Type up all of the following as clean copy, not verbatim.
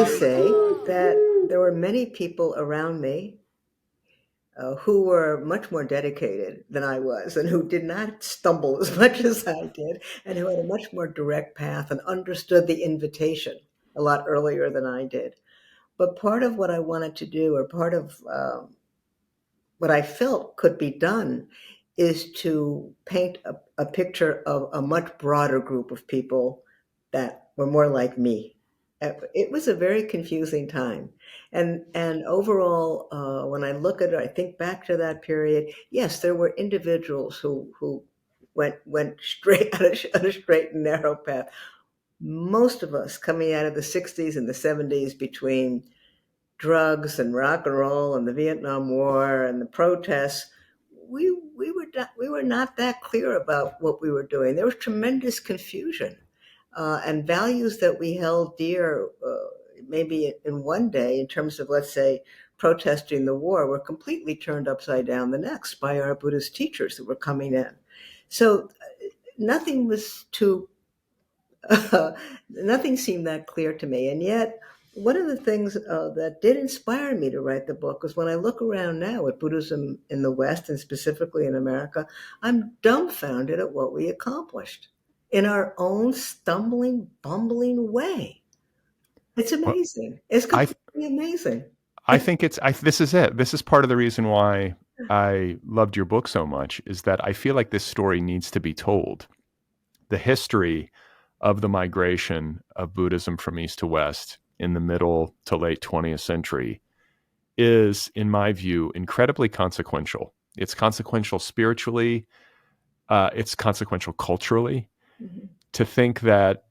to say that there were many people around me who were much more dedicated than I was and who did not stumble as much as I did and who had a much more direct path and understood the invitation a lot earlier than I did. But part of what I wanted to do, or part of what I felt could be done, is to paint a picture of a much broader group of people that were more like me. It was a very confusing time. And overall, when I look at it, I think back to that period, yes, there were individuals who went straight on a straight and narrow path. Most of us coming out of the 60s and the 70s, between drugs and rock and roll and the Vietnam War and the protests, we were not that clear about what we were doing. There was tremendous confusion, and values that we held dear, maybe in one day, in terms of, let's say, protesting the war, were completely turned upside down the next by our Buddhist teachers that were coming in. So nothing was too nothing seemed that clear to me. And yet, one of the things that did inspire me to write the book was when I look around now at Buddhism in the West, and specifically in America, I'm dumbfounded at what we accomplished in our own stumbling, bumbling way. It's amazing. It's completely amazing. I think this is it. This is part of the reason why I loved your book so much, is that I feel like this story needs to be told. The history of the migration of Buddhism from East to West in the middle to late 20th century is, in my view, incredibly consequential. It's consequential spiritually. It's consequential culturally. Mm-hmm. To think that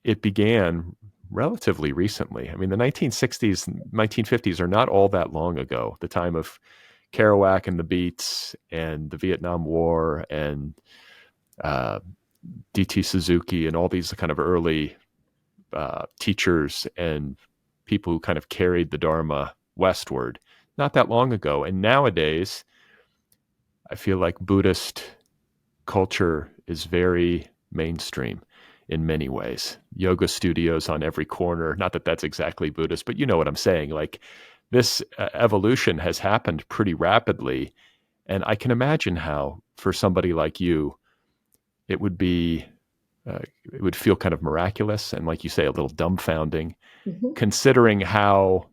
it began relatively recently. I mean, the 1960s, 1950s are not all that long ago. The time of Kerouac and the Beats and the Vietnam War and D.T. Suzuki and all these kind of early teachers and people who kind of carried the Dharma westward, not that long ago. And nowadays, I feel like Buddhist culture is very mainstream in many ways. Yoga studios on every corner. Not that that's exactly Buddhist, but you know what I'm saying. Like, this evolution has happened pretty rapidly. And I can imagine how, for somebody like you, it would feel kind of miraculous and, like you say, a little dumbfounding, mm-hmm. considering how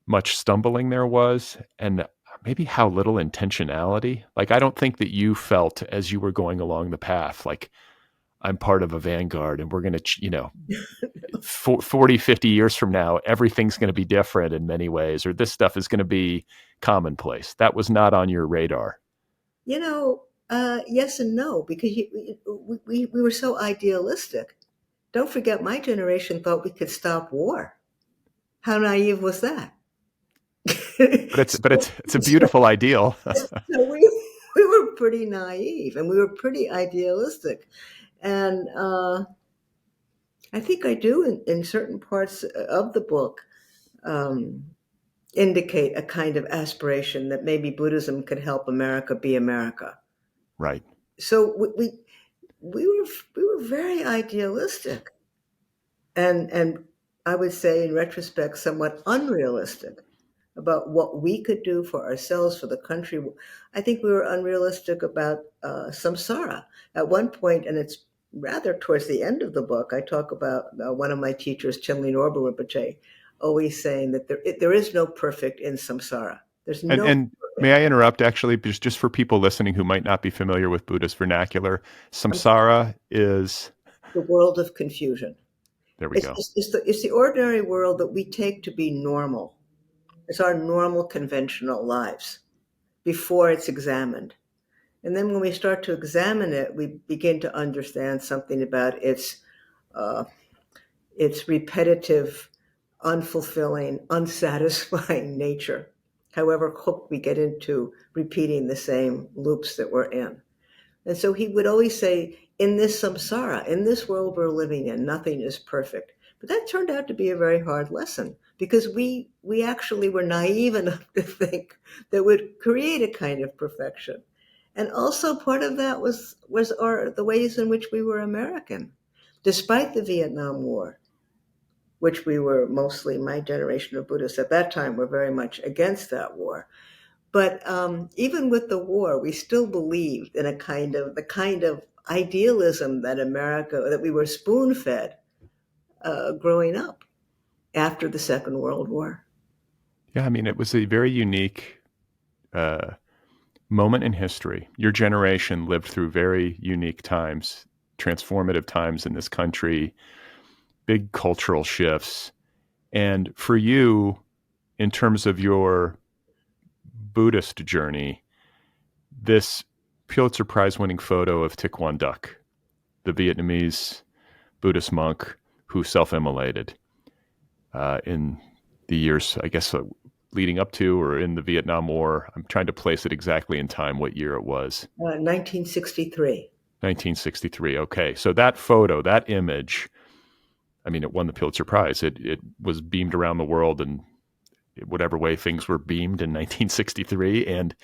much stumbling there was and maybe how little intentionality. Like, I don't think that you felt, as you were going along the path, like, I'm part of a vanguard and we're going to, 40, 50 years from now, everything's going to be different in many ways, or this stuff is going to be commonplace. That was not on your radar. Yes and no, because we were so idealistic. Don't forget, my generation thought we could stop war. How naive was that? But it's a beautiful ideal. So we were pretty naive and we were pretty idealistic. And I think I do in certain parts of the book indicate a kind of aspiration that maybe Buddhism could help America be America. Right. So we were very idealistic, and I would say, in retrospect, somewhat unrealistic about what we could do for ourselves, for the country. I think we were unrealistic about samsara. At one point, and it's rather towards the end of the book, I talk about one of my teachers, Chinli Norbu Rinpoche, always saying that there is no perfect in samsara. There's no. And may I interrupt, actually, just for people listening who might not be familiar with Buddhist vernacular? Samsara is the world of confusion. There we go. It's the ordinary world that we take to be normal. It's our normal, conventional lives before it's examined. And then when we start to examine it, we begin to understand something about its repetitive, unfulfilling, unsatisfying nature. However hooked we get into repeating the same loops that we're in. And so he would always say, in this samsara, in this world we're living in, nothing is perfect. But that turned out to be a very hard lesson, because we actually were naive enough to think that would create a kind of perfection. And also part of that was the ways in which we were American. Despite the Vietnam War, which we were mostly, my generation of Buddhists at that time were very much against that war. But even with the war, we still believed in the kind of idealism that we were spoon-fed growing up after the Second World War. Yeah, I mean, it was a very unique moment in history. Your generation lived through very unique times, transformative times in this country, big cultural shifts. And for you, in terms of your Buddhist journey, this Pulitzer Prize winning photo of Thich Nhat Hanh, the Vietnamese Buddhist monk who self-immolated in the years, I guess, leading up to or in the Vietnam War. I'm trying to place it exactly in time, what year it was. 1963. 1963. Okay. So that photo, that image, I mean, it won the Pulitzer Prize. It was beamed around the world in whatever way things were beamed in 1963. And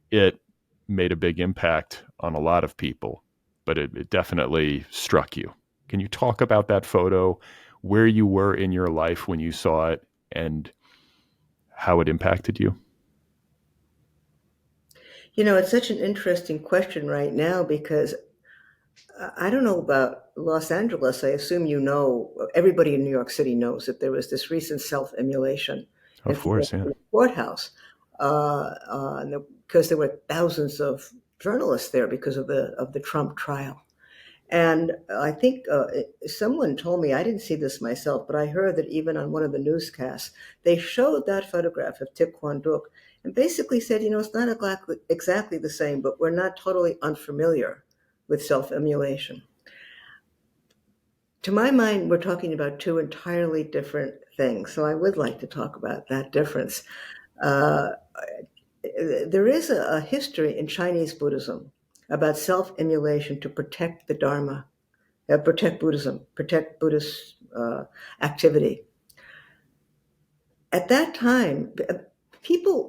it made a big impact on a lot of people, but it definitely struck you. Can you talk about that photo, where you were in your life when you saw it, and how it impacted you? You know, it's such an interesting question right now because I don't know about Los Angeles. I assume you know, everybody in New York City knows that there was this recent self-immolation in Of course, yeah. the courthouse because there were thousands of journalists there because of the Trump trial. And I think someone told me, I didn't see this myself, but I heard that even on one of the newscasts, they showed that photograph of Thich Nhat Hanh and basically said, you know, it's not exactly the same, but we're not totally unfamiliar with self-immolation. To my mind, we're talking about two entirely different things. So I would like to talk about that difference. Uh, there is a history in Chinese Buddhism about self-immolation to protect the Dharma, protect Buddhism, protect Buddhist activity. At that time,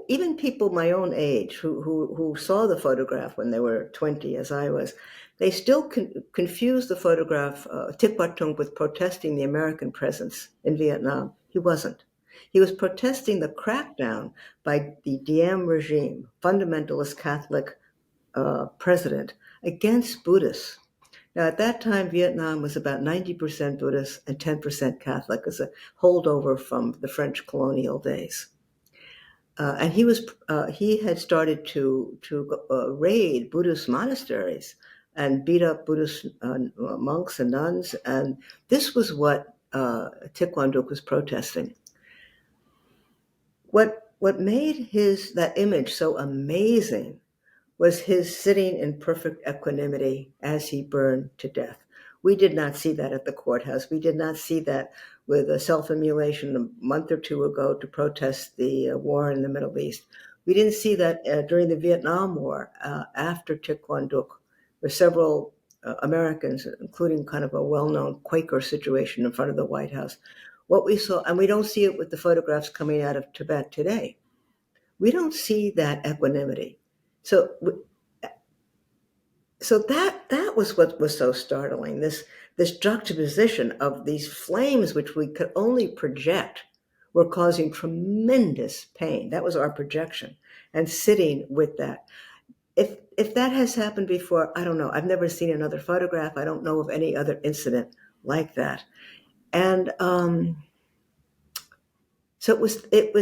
even people my own age who saw the photograph when they were 20, as I was, they still confused the photograph, Thich Nhat Hanh, with protesting the American presence in Vietnam. He wasn't. He was protesting the crackdown by the Diem regime, fundamentalist Catholic president, against Buddhists. Now, at that time, Vietnam was about 90% Buddhist and 10% Catholic as a holdover from the French colonial days. And he had started to raid Buddhist monasteries and beat up Buddhist monks and nuns. And this was what Thich Nhat Hanh was protesting. What made that image so amazing was his sitting in perfect equanimity as he burned to death. We did not see that at the courthouse. We did not see that with a self-immolation a month or two ago to protest the war in the Middle East. We didn't see that during the Vietnam War after Thich Nhat Hanh, where several Americans, including kind of a well-known Quaker situation in front of the White House. What we saw, and we don't see it with the photographs coming out of Tibet today, we don't see that equanimity. So that was what was so startling, this juxtaposition of these flames, which we could only project, were causing tremendous pain. That was our projection, and sitting with that. If that has happened before, I don't know. I've never seen another photograph. I don't know of any other incident like that. And so it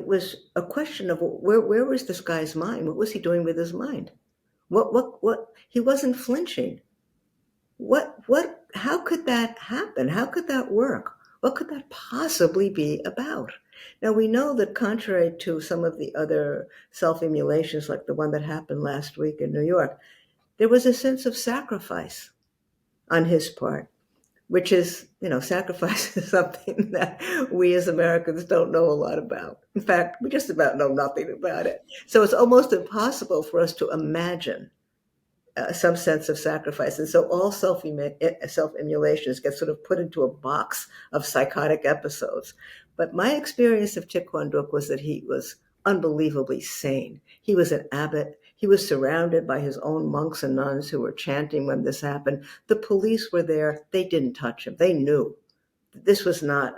was a question of where was this guy's mind? What was he doing with his mind? What he wasn't flinching. How could that happen? How could that work? What could that possibly be about? Now we know that contrary to some of the other self-immolations, like the one that happened last week in New York, there was a sense of sacrifice on his part, which is, sacrifice is something that we as Americans don't know a lot about. In fact, we just about know nothing about it. So it's almost impossible for us to imagine some sense of sacrifice. And so all self-immolations get sort of put into a box of psychotic episodes. But my experience of Thich Nhat Hanh was that he was unbelievably sane. He was an abbot. He was surrounded by his own monks and nuns who were chanting when this happened. The police were there. They didn't touch him. They knew this was not.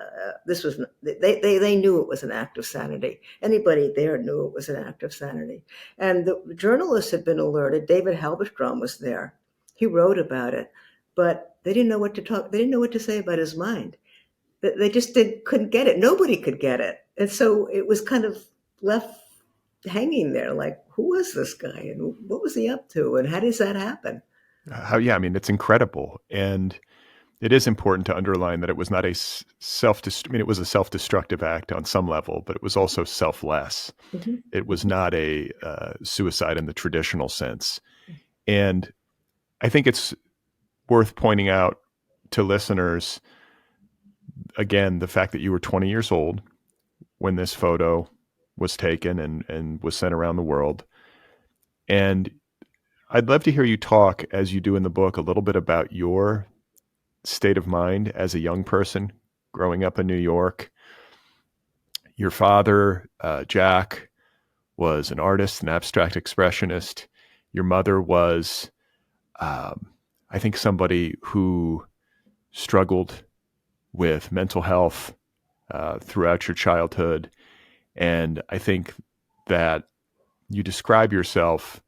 They knew it was an act of sanity. Anybody there knew it was an act of sanity. And the journalists had been alerted. David Halberstrom was there. He wrote about it, but they didn't know what to talk. They didn't know what to say about his mind. They just couldn't get it. Nobody could get it, and so it was kind of left hanging there. Like, who was this guy, and what was he up to, and how does that happen? Yeah, I mean, it's incredible, and it is important to underline that it was not a it was a self-destructive act on some level, but it was also selfless. Mm-hmm. It was not a suicide in the traditional sense. And I think it's worth pointing out to listeners, again, the fact that you were 20 years old when this photo was taken and was sent around the world. And I'd love to hear you talk, as you do in the book, a little bit about your state of mind as a young person growing up in New York. Your father, Jack, was an artist, an abstract expressionist. Your mother was, I think, somebody who struggled with mental health throughout your childhood. And I think that you describe yourself,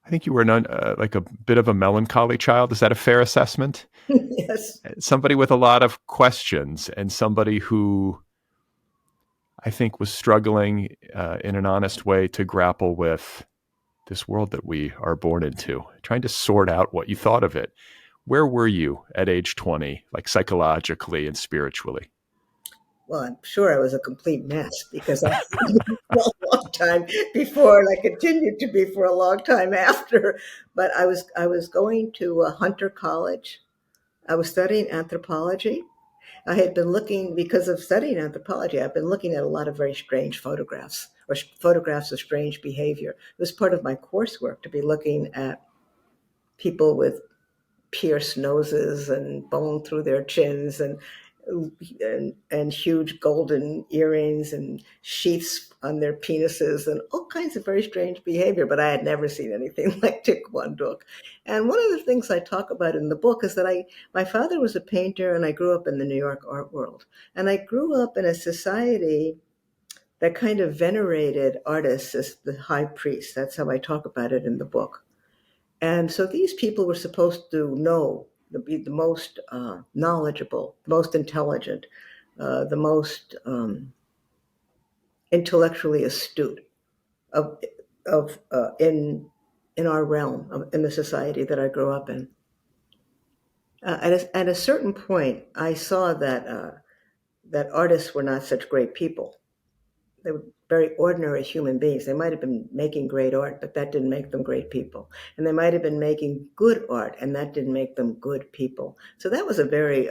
I think you were like a bit of a melancholy child. Is that a fair assessment? Yes. Somebody with a lot of questions, and somebody who I think was struggling in an honest way to grapple with this world that we are born into, trying to sort out what you thought of it. Where were you at age 20, like psychologically and spiritually? Well, I'm sure I was a complete mess because I for a long time before, and I continued to be for a long time after. But I was going to Hunter College. I was studying anthropology. I had been looking, because of studying anthropology, I've been looking at a lot of very strange photographs, or photographs of strange behavior. It was part of my coursework to be looking at people with pierced noses and bone through their chins, and huge golden earrings and sheaths on their penises and all kinds of very strange behavior. But I had never seen anything like Taekwondo Duk. And one of the things I talk about in the book is that my father was a painter, and I grew up in the New York art world. And I grew up in a society that kind of venerated artists as the high priest. That's how I talk about it in the book. And so these people were supposed to know, be the most knowledgeable, the most intelligent, the most intellectually astute of in our realm, in the society that I grew up in. At a certain point, I saw that that artists were not such great people. They were very ordinary human beings. They might have been making great art, but that didn't make them great people. And they might have been making good art, and that didn't make them good people. So that was a very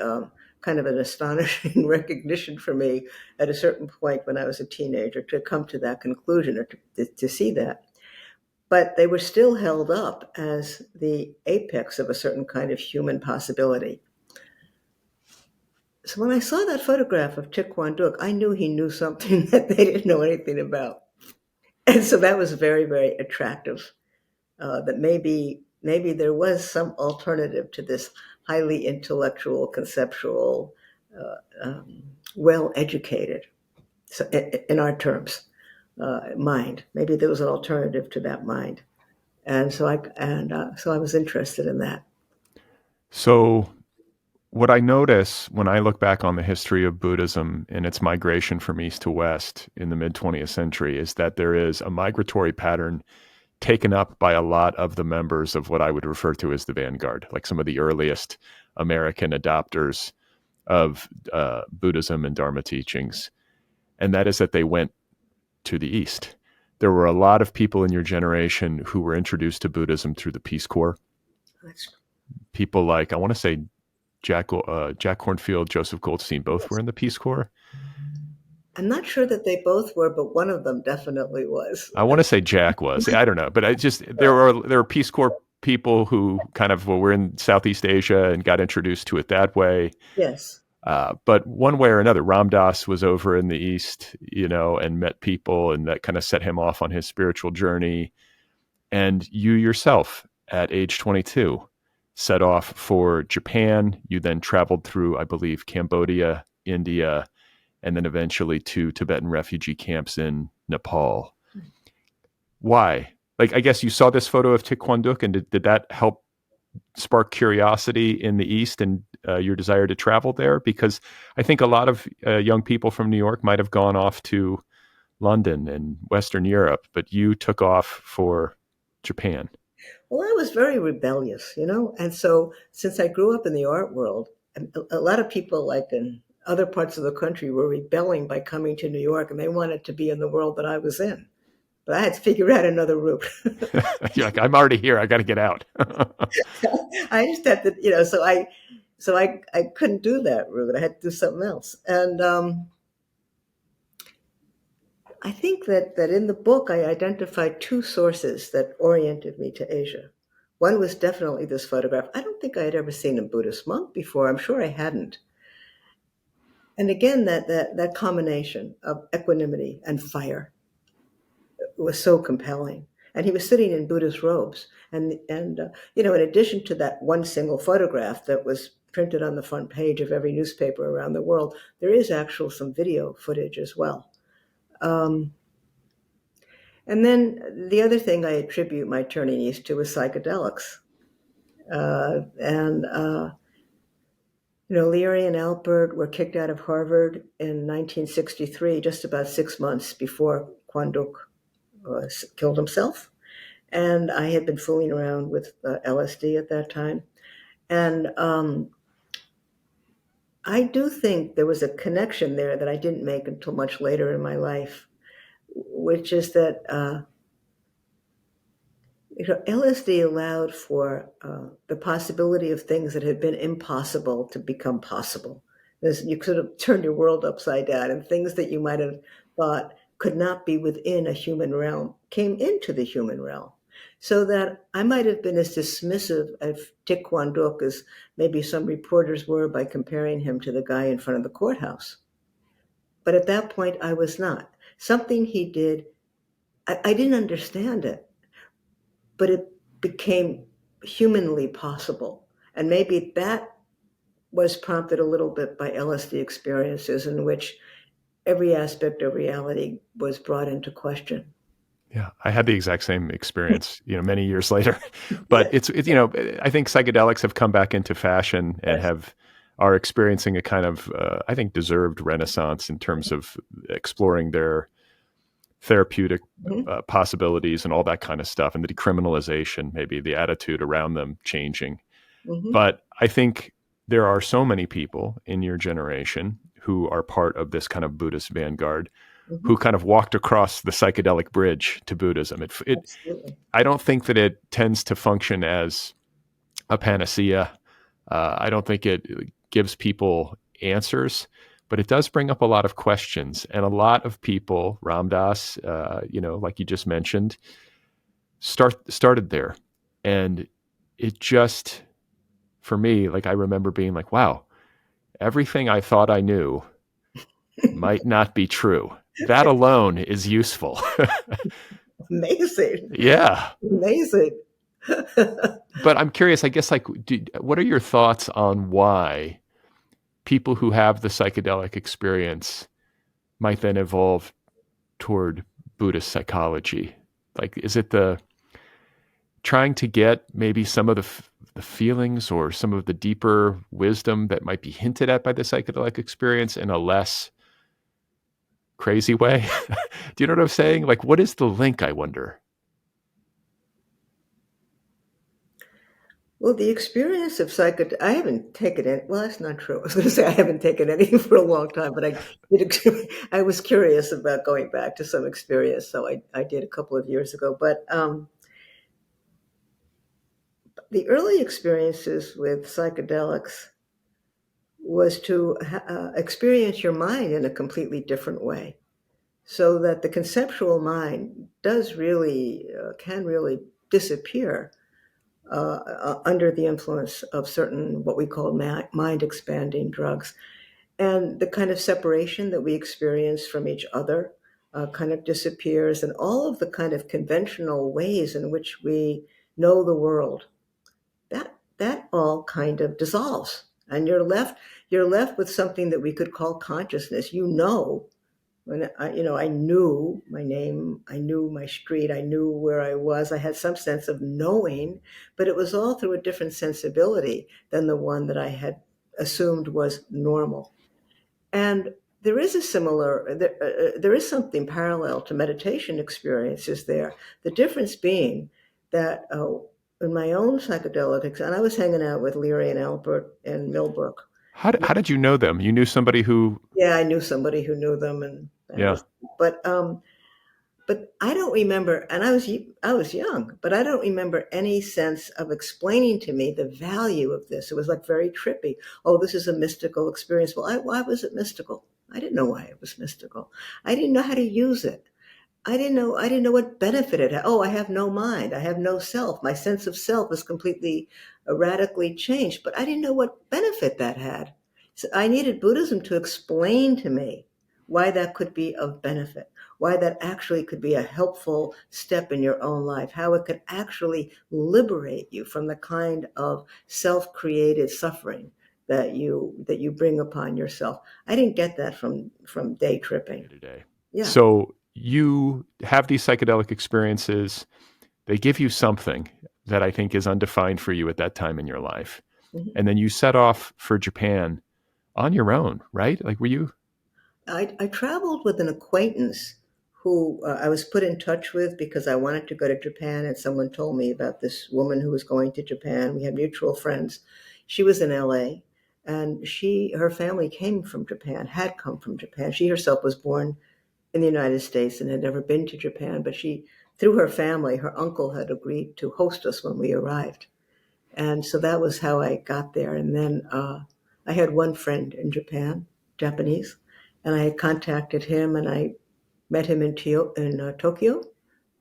kind of an astonishing recognition for me at a certain point when I was a teenager, to come to that conclusion, or to see that. But they were still held up as the apex of a certain kind of human possibility. So when I saw that photograph of Taekwondo Duk, I knew he knew something that they didn't know anything about. And so that was very, very attractive, that maybe there was some alternative to this highly intellectual, conceptual, well-educated, so in our terms, mind. Maybe there was an alternative to that mind. And so I was interested in that. So what I notice when I look back on the history of Buddhism and its migration from east to west in the mid-20th century is that there is a migratory pattern taken up by a lot of the members of what I would refer to as the vanguard, like some of the earliest American adopters of Buddhism and Dharma teachings. And that is that they went to the east. There were a lot of people in your generation who were introduced to Buddhism through the Peace Corps. People like, I want to say, Jack Kornfield, Joseph Goldstein, both were in the Peace Corps. I'm not sure that they both were, but one of them definitely was. I want to say Jack was. I don't know, but there were Peace Corps people who kind of were in Southeast Asia and got introduced to it that way. Yes. But one way or another, Ram Dass was over in the East, and met people, and that kind of set him off on his spiritual journey. And you yourself, at age 22, set off for Japan. You then traveled through, I believe, Cambodia, India, and then eventually to Tibetan refugee camps in Nepal. Why? Like, I guess you saw this photo of Thich Quang Duc, and did that help spark curiosity in the East and your desire to travel there? Because I think a lot of young people from New York might have gone off to London and Western Europe, but you took off for Japan. Well, I was very rebellious, and so since I grew up in the art world, a lot of people, like in other parts of the country, were rebelling by coming to New York, and they wanted to be in the world that I was in. But I had to figure out another route. You're like, I'm already here. I got to get out. I just had to, so I couldn't do that route. I had to do something else. And I think that in the book, I identified two sources that oriented me to Asia. One was definitely this photograph. I don't think I had ever seen a Buddhist monk before. I'm sure I hadn't. And again, that combination of equanimity and fire was so compelling. And he was sitting in Buddhist robes. And in addition to that one single photograph that was printed on the front page of every newspaper around the world, there is actual some video footage as well. And then the other thing I attribute my turning east to was psychedelics. Leary and Alpert were kicked out of Harvard in 1963, just about 6 months before Quang Duc killed himself. And I had been fooling around with LSD at that time. And I do think there was a connection there that I didn't make until much later in my life, which is that LSD allowed for the possibility of things that had been impossible to become possible. You could have turned your world upside down, and things that you might have thought could not be within a human realm came into the human realm. So that I might have been as dismissive of Thich Quang Duc as maybe some reporters were by comparing him to the guy in front of the courthouse. But at that point, I was not. Something he did, I didn't understand it, but it became humanly possible. And maybe that was prompted a little bit by LSD experiences in which every aspect of reality was brought into question. Yeah, I had the exact same experience, many years later. But it's I think psychedelics have come back into fashion and Yes. are experiencing a kind of, I think, deserved renaissance in terms of exploring their therapeutic Mm-hmm. possibilities and all that kind of stuff, and the decriminalization, maybe the attitude around them changing. Mm-hmm. But I think there are so many people in your generation who are part of this kind of Buddhist vanguard Mm-hmm. who kind of walked across the psychedelic bridge to Buddhism. Absolutely. I don't think that it tends to function as a panacea. I don't think it gives people answers, but it does bring up a lot of questions. And a lot of people, Ram Dass, like you just mentioned, started there. And it just, for me, like I remember being like, wow, everything I thought I knew might not be true. That alone is useful. Amazing. Yeah. Amazing. But I'm curious, I guess, like, what are your thoughts on why people who have the psychedelic experience might then evolve toward Buddhist psychology? Like, is it the trying to get maybe some of the feelings or some of the deeper wisdom that might be hinted at by the psychedelic experience in a less crazy way? Do you know what I'm saying? Like, what is the link, I wonder? Well, the experience of I haven't taken it. Well, that's not true. I was going to say I haven't taken any for a long time, but I was curious about going back to some experience, so I did a couple of years ago. But the early experiences with psychedelics was to experience your mind in a completely different way, so that the conceptual mind can really disappear under the influence of certain what we call mind expanding drugs. And the kind of separation that we experience from each other kind of disappears, and all of the kind of conventional ways in which we know the world, that that all kind of dissolves, and you're left with something that we could call consciousness. When I knew my name, I knew my street, I knew where I was. I had some sense of knowing, but it was all through a different sensibility than the one that I had assumed was normal. And there is something parallel to meditation experiences there. The difference being that in my own psychedelics, and I was hanging out with Leary and Albert and Millbrook. How did you know them? You knew somebody who, Yeah, I knew somebody who knew them, and that yeah. was. But I don't remember, and I was young, but I don't remember any sense of explaining to me the value of this. It was like very trippy. Oh, this is a mystical experience. Well, why was it mystical? I didn't know why it was mystical. I didn't know how to use it. I didn't know what benefit it had. Oh, I have no mind. I have no self. My sense of self is completely radically changed, but I didn't know what benefit that had. So I needed Buddhism to explain to me why that could be of benefit, why that actually could be a helpful step in your own life, how it could actually liberate you from the kind of self-created suffering that you bring upon yourself. I didn't get that from day tripping. Today. Yeah. So you have these psychedelic experiences. They give you something that I think is undefined for you at that time in your life. Mhm. And then you set off for Japan on your own, right? Like, were you? I traveled with an acquaintance who I was put in touch with because I wanted to go to Japan, and someone told me about this woman who was going to Japan. We had mutual friends. She was in LA, and her family came from Japan, had come from Japan. She herself was born in the United States and had never been to Japan, but through her family, her uncle had agreed to host us when we arrived. And so that was how I got there. And then I had one friend in Japan, Japanese, and I had contacted him, and I met him in Tokyo.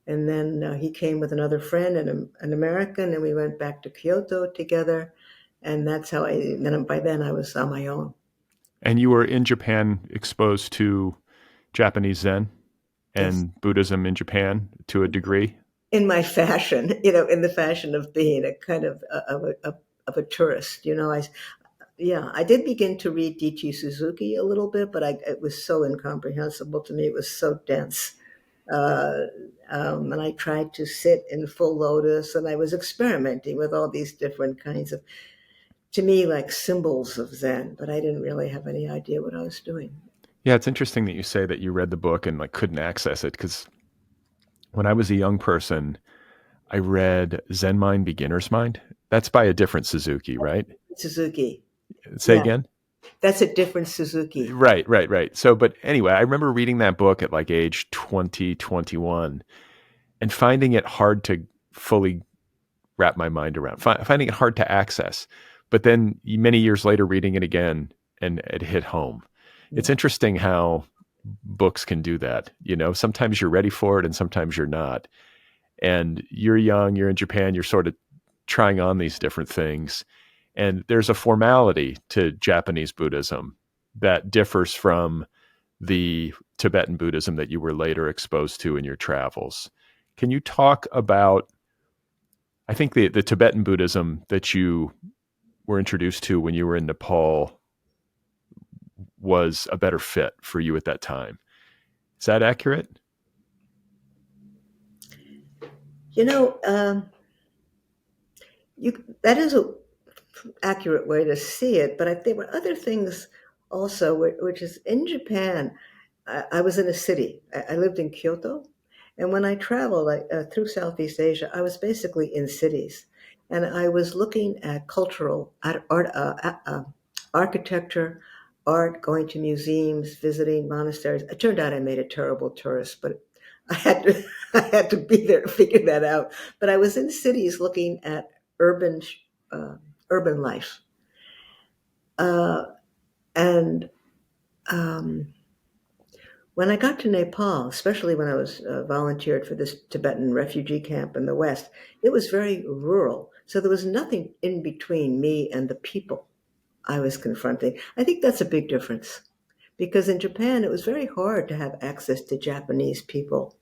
And then he came with another friend, an American, and we went back to Kyoto together. And that's how by then I was on my own. And you were in Japan exposed to Japanese Zen Yes. and Buddhism in Japan to a degree. In my fashion, in the fashion of being a kind of a tourist. I did begin to read D.T. Suzuki a little bit, but it was so incomprehensible to me. It was so dense. Uh, and I tried to sit in full lotus, and I was experimenting with all these different kinds of, to me, like symbols of Zen, but I didn't really have any idea what I was doing. Yeah, it's interesting that you say that you read the book and like couldn't access it, because when I was a young person, I read Zen Mind, Beginner's Mind. That's by a different Suzuki, right? Suzuki. Say Yeah, again? that's a different Suzuki. Right. So, but anyway, I remember reading that book at like age 20, 21, and finding it hard to fully wrap my mind around, finding it hard to access. But then many years later, reading it again, and it hit home. It's Yeah. interesting how books can do that. Sometimes you're ready for it and sometimes you're not. And you're young, you're in Japan, you're sort of trying on these different things. And there's a formality to Japanese Buddhism that differs from the Tibetan Buddhism that you were later exposed to in your travels. Can you talk about, I think the Tibetan Buddhism that you were introduced to when you were in Nepal was a better fit for you at that time? Is that accurate? You know, that is a accurate way to see it, but there were other things also, which is in Japan. I was in a city. I lived in Kyoto, and when I traveled through Southeast Asia, I was basically in cities, and I was looking at cultural art, architecture, art, going to museums, visiting monasteries. It turned out I made a terrible tourist, but I had to I had to be there to figure that out. But I was in cities looking at urban uh, urban life, uh, and um, when I got to Nepal, especially when I was volunteered for this Tibetan refugee camp in the West, it was very rural. So there was nothing in between me and the people I was confronting. I think that's a big difference because in Japan, it was very hard to have access to Japanese people,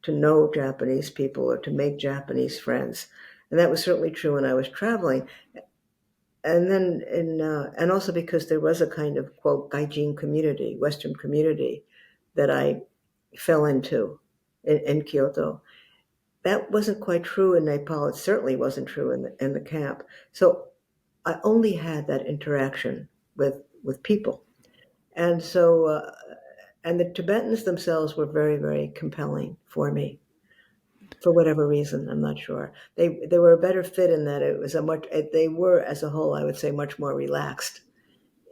to know Japanese people, or to make Japanese friends. And that was certainly true when I was traveling. And then, and also because there was a kind of, quote, gaijin community, Western community, that I fell into in Kyoto. That wasn't quite true in Nepal. It certainly wasn't true in the camp. So I only had that interaction with people. And so, and the Tibetans themselves were very, very compelling for me for whatever reason. I'm not sure. They were a better fit in that it was a much, they were as a whole, I would say, much more relaxed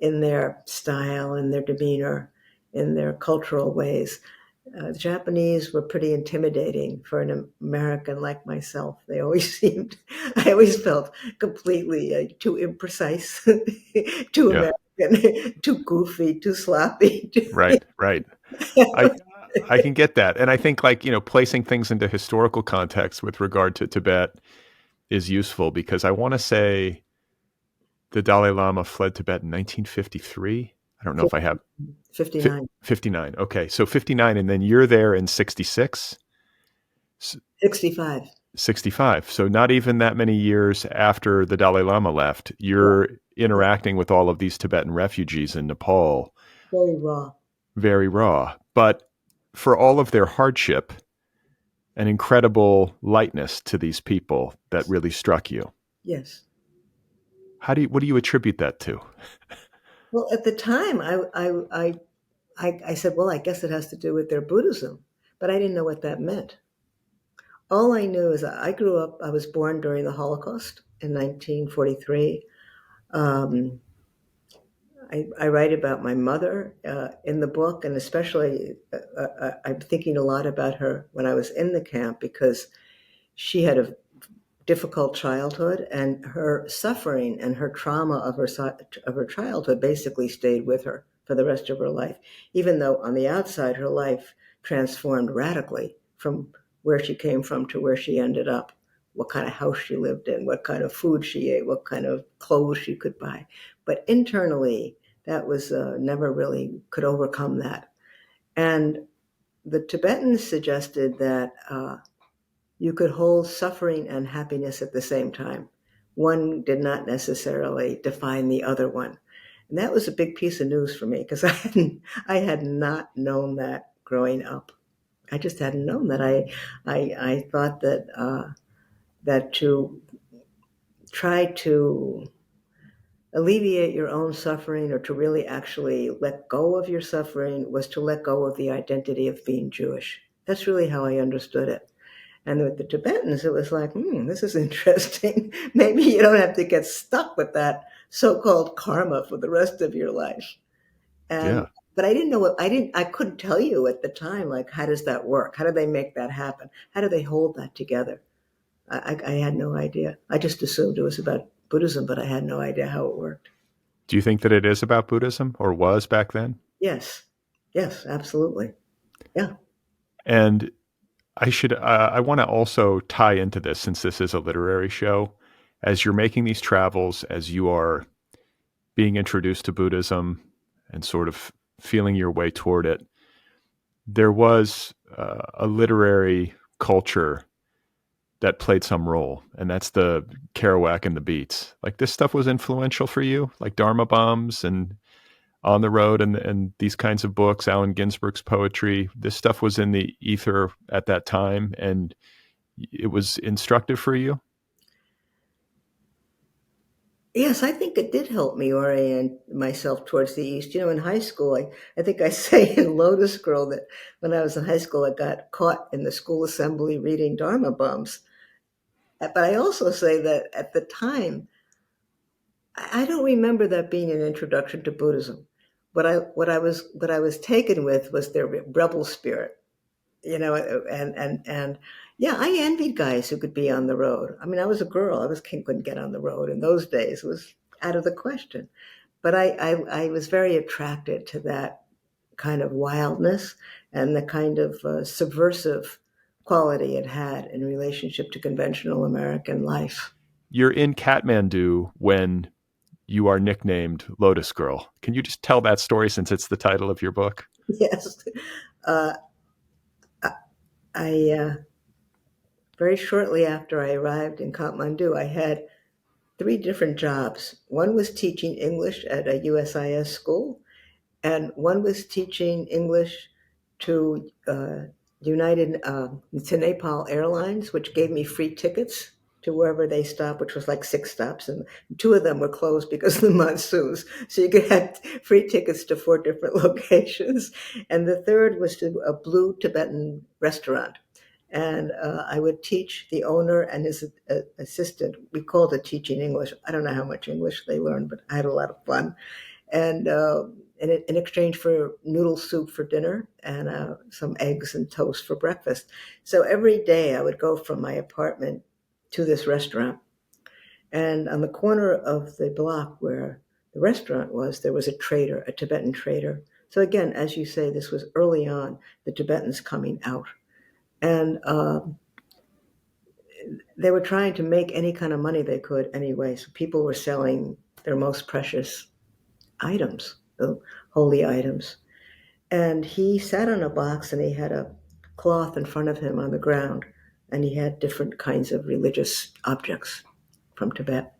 in their style, in their demeanor, in their cultural ways. The Japanese were pretty intimidating for an American like myself. They always seemed, I always felt completely too imprecise, too Yeah. American, too goofy, too sloppy. Right. Right. I can get that. And I think, like, placing things into historical context with regard to Tibet is useful, because I want to say the Dalai Lama fled Tibet in 1953. I don't know if I have 59. 59. Okay. So 59, and then you're there in 66, 65. 65. So not even that many years after the Dalai Lama left, Yeah, you're interacting with all of these Tibetan refugees in Nepal, very raw. very raw. But for all of their hardship, an incredible lightness to these people that really struck you. Yes. What do you attribute that to? Well, at the time, I said, well, I guess it has to do with their Buddhism, but I didn't know what that meant. All I knew is I was born during the Holocaust in 1943. Um, I write about my mother in the book, and especially I'm thinking a lot about her when I was in the camp, because she had a difficult childhood, and her suffering and her trauma of her childhood basically stayed with her for the rest of her life, even though on the outside her life transformed radically from where she came from to where she ended up, what kind of house she lived in, what kind of food she ate, what kind of clothes she could buy. But internally, that was never really could overcome that. And the Tibetans suggested that you could hold suffering and happiness at the same time. One did not necessarily define the other one. And that was a big piece of news for me, because I had not known that growing up. I just hadn't known that. I thought that that to try to alleviate your own suffering, or to really actually let go of your suffering, was to let go of the identity of being Jewish. That's really how I understood it. And with the Tibetans, it was like, this is interesting. Maybe you don't have to get stuck with that so-called karma for the rest of your life. And Yeah. but I didn't know I couldn't tell you at the time, like, how does that work? How do they make that happen? How do they hold that together? I had no idea. I just assumed it was about Buddhism, but I had no idea how it worked. Do you think that it is about Buddhism, or was back then? Yes. Yes, absolutely. Yeah. And I want to also tie into this, since this is a literary show, as you're making these travels, as you are being introduced to Buddhism and sort of feeling your way toward it, there was a literary culture that played some role, and that's the Kerouac and the Beats. Like, this stuff was influential for you, like Dharma Bombs and On the Road, and these kinds of books, Allen Ginsberg's poetry. This stuff was in the ether at that time, and it was instructive for you. Yes, I think it did help me orient myself towards the East. In high school, I think I say in Lotus Girl that when I was in high school, I got caught in the school assembly reading Dharma Bums. But I also say that at the time, I don't remember that being an introduction to Buddhism. What I was taken with was their rebel spirit, and yeah, I envied guys who could be on the road. I mean, I was a girl. Couldn't get on the road in those days. It was out of the question. But I was very attracted to that kind of wildness and the kind of subversive quality it had in relationship to conventional American life. You're in Kathmandu when you are nicknamed Lotus Girl. Can you just tell that story, since it's the title of your book? Yes. Uh, I very shortly after I arrived in Kathmandu, I had 3 different jobs. One was teaching English at a USIS school, and one was teaching English to to Nepal Airlines, which gave me free tickets to wherever they stopped, which was like 6 stops, and 2 of them were closed because of the monsoons. So you could have free tickets to 4 different locations. And the third was to a blue Tibetan restaurant. And I would teach the owner and his assistant. We called it teaching English. I don't know how much English they learned, but I had a lot of fun. And in exchange for noodle soup for dinner and some eggs and toast for breakfast. So every day I would go from my apartment to this restaurant. And on the corner of the block where the restaurant was, there was a trader, a Tibetan trader. So again, as you say, this was early on, the Tibetans coming out. And they were trying to make any kind of money they could anyway. So people were selling their most precious items, the holy items. And he sat on a box and he had a cloth in front of him on the ground, and he had different kinds of religious objects from Tibet.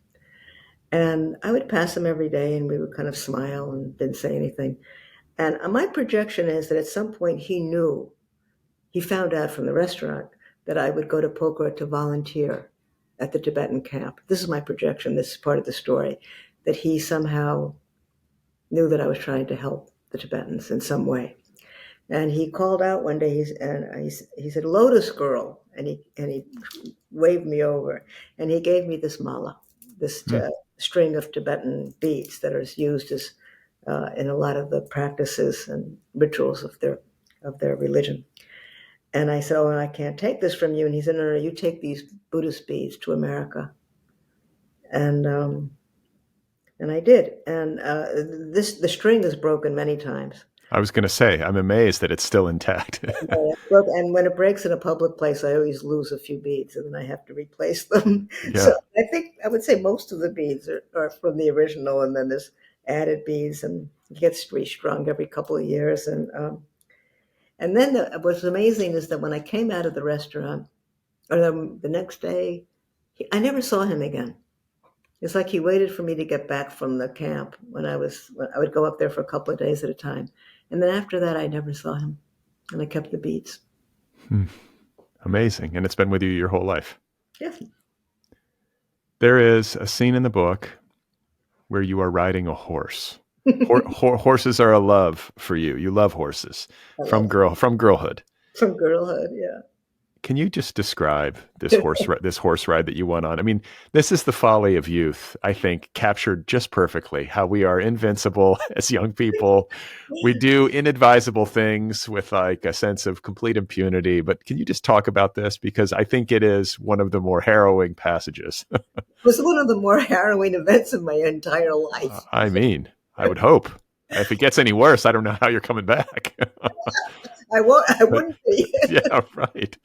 And I would pass him every day and we would kind of smile and didn't say anything. And my projection is that at some point he found out from the restaurant that I would go to Pokhara to volunteer at the Tibetan camp. This is my projection. This is part of the story, that he somehow knew that I was trying to help the Tibetans in some way. And he called out one day, he said, "Lotus girl," and he waved me over, and he gave me this mala, this string of Tibetan beads that are used as in a lot of the practices and rituals of their religion. And I said, "Oh, I can't take this from you." And he said, "No, no, you take these Buddhist beads to America." And I did. And the string is broken many times. I was going to say, I'm amazed that it's still intact. And when it breaks in a public place, I always lose a few beads, and then I have to replace them. Yeah. So I would say most of the beads are from the original, and then there's added beads, and it gets restrung every couple of years. And then what's amazing is that when I came out of the restaurant, or the next day, I never saw him again. It's like he waited for me to get back from the camp when I would go up there for a couple of days at a time. And then after that, I never saw him, and I kept the beads. Amazing. And it's been with you your whole life. Yes. There is a scene in the book where you are riding a horse. Horses are a love for you. You love horses from girlhood. From girlhood, yeah. Can you just describe this horse ride that you went on? I mean, this is the folly of youth, I think, captured just perfectly. How we are invincible as young people. We do inadvisable things with like a sense of complete impunity. But can you just talk about this? Because I think it is one of the more harrowing passages. It was one of the more harrowing events of my entire life. I mean, I would hope. If it gets any worse, I don't know how you're coming back. I wouldn't be. Yeah, right.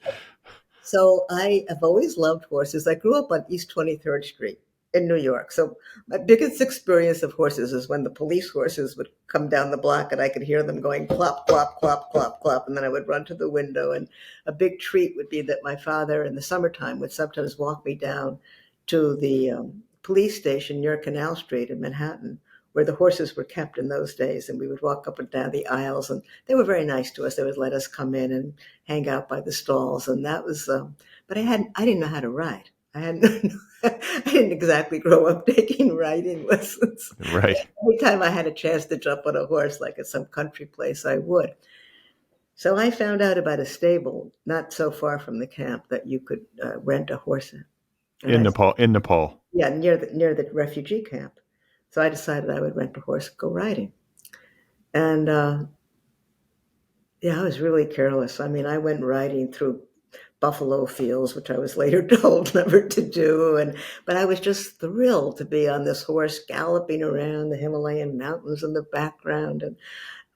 So I have always loved horses. I grew up on East 23rd Street in New York. So my biggest experience of horses is when the police horses would come down the block and I could hear them going clop, clop, clop, clop, clop. And then I would run to the window. And a big treat would be that my father in the summertime would sometimes walk me down to the police station near Canal Street in Manhattan, where the horses were kept in those days. And we would walk up and down the aisles, and they were very nice to us. They would let us come in and hang out by the stalls. And that was, but I didn't know how to ride. I didn't exactly grow up taking riding lessons. Right. Every time I had a chance to jump on a horse, like at some country place, I would. So I found out about a stable not so far from the camp that you could rent a horse in Nepal. Yeah, near the refugee camp. So I decided I would rent a horse and go riding. And I was really careless. I mean, I went riding through buffalo fields, which I was later told never to do. But I was just thrilled to be on this horse galloping around the Himalayan mountains in the background.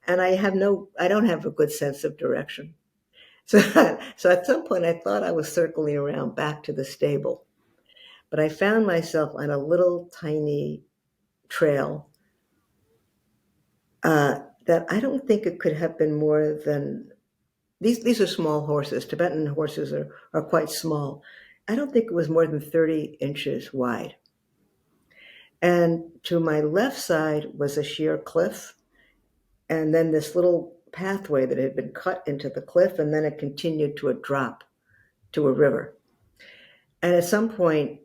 And I don't have a good sense of direction. So at some point I thought I was circling around back to the stable. But I found myself on a little tiny trail that I don't think it could have been more than These are small horses. Tibetan horses are quite small. I don't think it was more than 30 inches wide. And to my left side was a sheer cliff, and then this little pathway that had been cut into the cliff, and then it continued to a drop to a river. And at some point,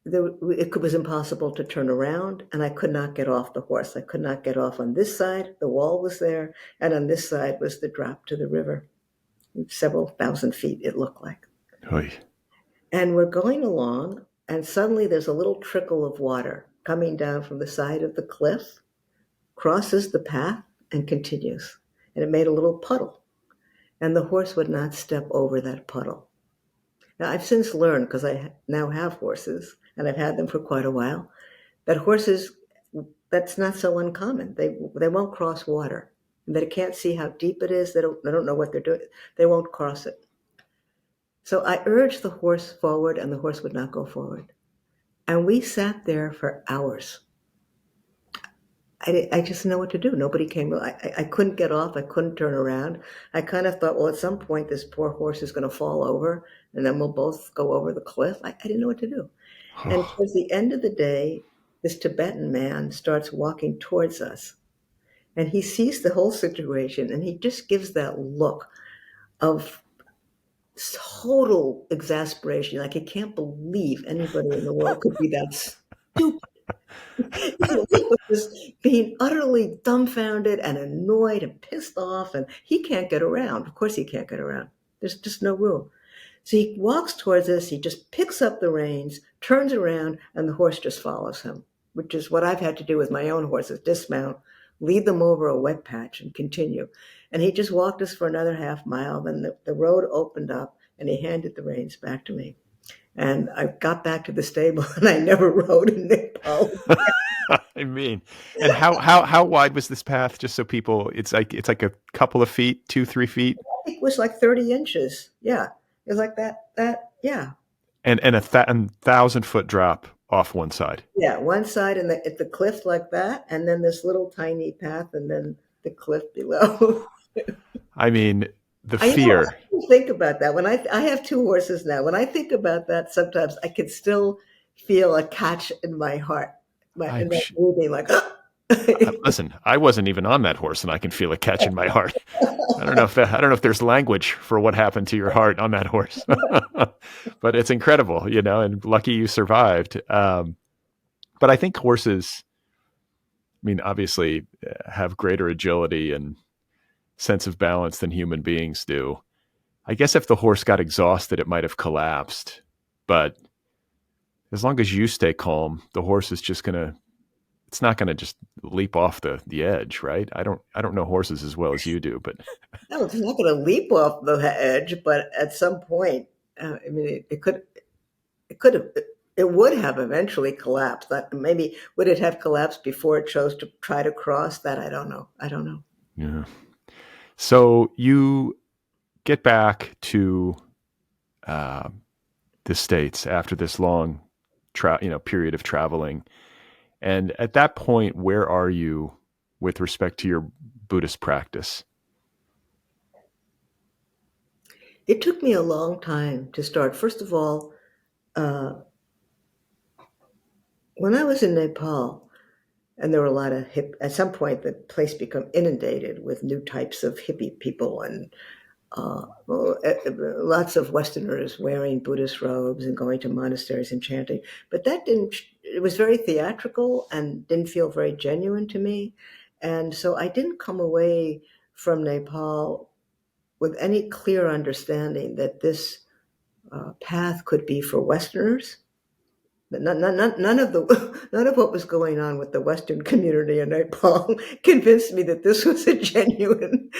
it was impossible to turn around, and I could not get off the horse. I could not get off on this side. The wall was there, and on this side was the drop to the river. Several thousand feet, it looked like. Oy. And we're going along, and suddenly there's a little trickle of water coming down from the side of the cliff, crosses the path, and continues. And it made a little puddle, and the horse would not step over that puddle. Now, I've since learned, because I now have horses, and I've had them for quite a while, that horses, that's not so uncommon. They won't cross water. And they can't see how deep it is. They don't know what they're doing. They won't cross it. So I urged the horse forward, and the horse would not go forward. And we sat there for hours. I just didn't know what to do. Nobody came. I couldn't get off. I couldn't turn around. I kind of thought, well, at some point, this poor horse is going to fall over, and then we'll both go over the cliff. I didn't know what to do. And towards the end of the day, this Tibetan man starts walking towards us. And he sees the whole situation, and he just gives that look of total exasperation. Like he can't believe anybody in the world could be that stupid. He was being utterly dumbfounded and annoyed and pissed off, and he can't get around. Of course he can't get around. There's just no room. So he walks towards us, he just picks up the reins, turns around, and the horse just follows him, which is what I've had to do with my own horses, dismount, lead them over a wet patch, and continue. And he just walked us for another half mile. Then the road opened up, and he handed the reins back to me. And I got back to the stable, and I never rode in Nepal. I mean, and how wide was this path? Just so people, it's like a couple of feet, 2-3 feet. I think it was like 30 inches. Yeah, it was like that. Yeah. And a 1,000-foot drop off one side. Yeah, one side and at the cliff like that, and then this little tiny path, and then the cliff below. I mean, the fear. I think about that. When I have 2 horses now. When I think about that, sometimes I can still feel a catch in my heart. Moving like. Listen, I wasn't even on that horse, and I can feel a catch in my heart. I don't know if there's language for what happened to your heart on that horse, but it's incredible, and lucky you survived. But I think horses, obviously have greater agility and sense of balance than human beings do. I guess if the horse got exhausted, it might have collapsed, but as long as you stay calm, the horse is it's not going to just leap off the edge, right? I don't know horses as well as you do, but no, it's not going to leap off the edge. But at some point, it would have eventually collapsed. Maybe would it have collapsed before it chose to try to cross? That I don't know. Yeah. So you get back to the States after this long, period of traveling. And at that point, where are you with respect to your Buddhist practice? It took me a long time to start. First of all, when I was in Nepal, and there were a lot of at some point the place became inundated with new types of hippie people and lots of Westerners wearing Buddhist robes and going to monasteries and chanting. But it was very theatrical and didn't feel very genuine to me. And so I didn't come away from Nepal with any clear understanding that this path could be for Westerners. None of what was going on with the Western community in Nepal convinced me that this was a genuine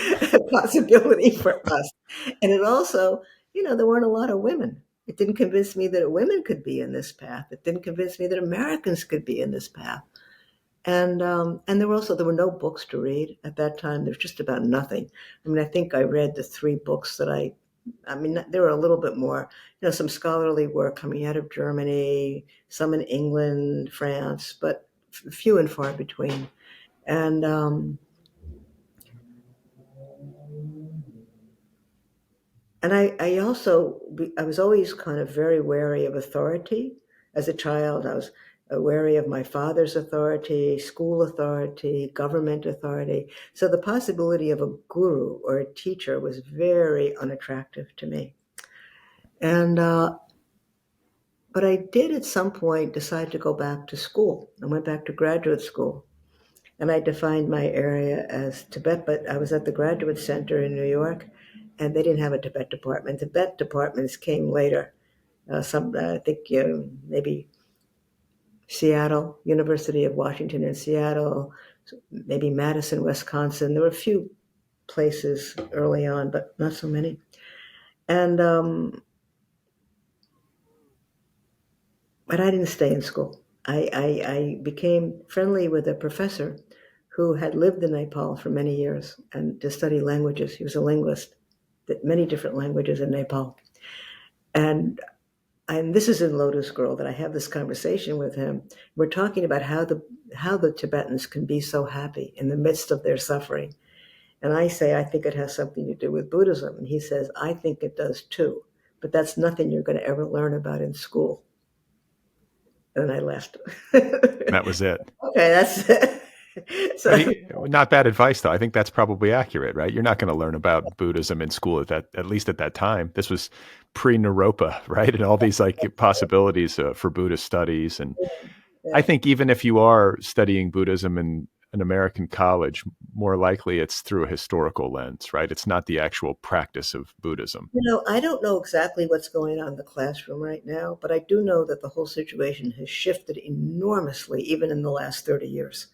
possibility for us. And it also, there weren't a lot of women. It didn't convince me that women could be in this path. It didn't convince me that Americans could be in this path. And there were no books to read at that time. There's just about nothing. I think I read the 3 books that there were a little bit more, some scholarly work coming out of Germany, some in England, France, but few and far between. And And I was always kind of very wary of authority. As a child, I was wary of my father's authority, school authority, government authority. So the possibility of a guru or a teacher was very unattractive to me. And but I did at some point decide to go back to school. I went back to graduate school, and I defined my area as Tibet. But I was at the Graduate Center in New York, and they didn't have a Tibet department. Tibet departments came later. I think maybe Seattle, University of Washington in Seattle, maybe Madison, Wisconsin. There were a few places early on, but not so many. And but I didn't stay in school. I became friendly with a professor who had lived in Nepal for many years and to study languages. He was a linguist, many different languages in Nepal. And this is in Lotus Girl that I have this conversation with him. We're talking about how the Tibetans can be so happy in the midst of their suffering. And I say, I think it has something to do with Buddhism. And he says, I think it does too. But that's nothing you're going to ever learn about in school. And I left. That was it. Okay, that's it. So, not bad advice, though. I think that's probably accurate, right? You're not going to learn about Buddhism in school at least at that time. This was pre-Naropa, right? And all these like possibilities for Buddhist studies. And yeah. I think even if you are studying Buddhism in an American college, more likely it's through a historical lens, right? It's not the actual practice of Buddhism. I don't know exactly what's going on in the classroom right now, but I do know that the whole situation has shifted enormously, even in the last 30 years.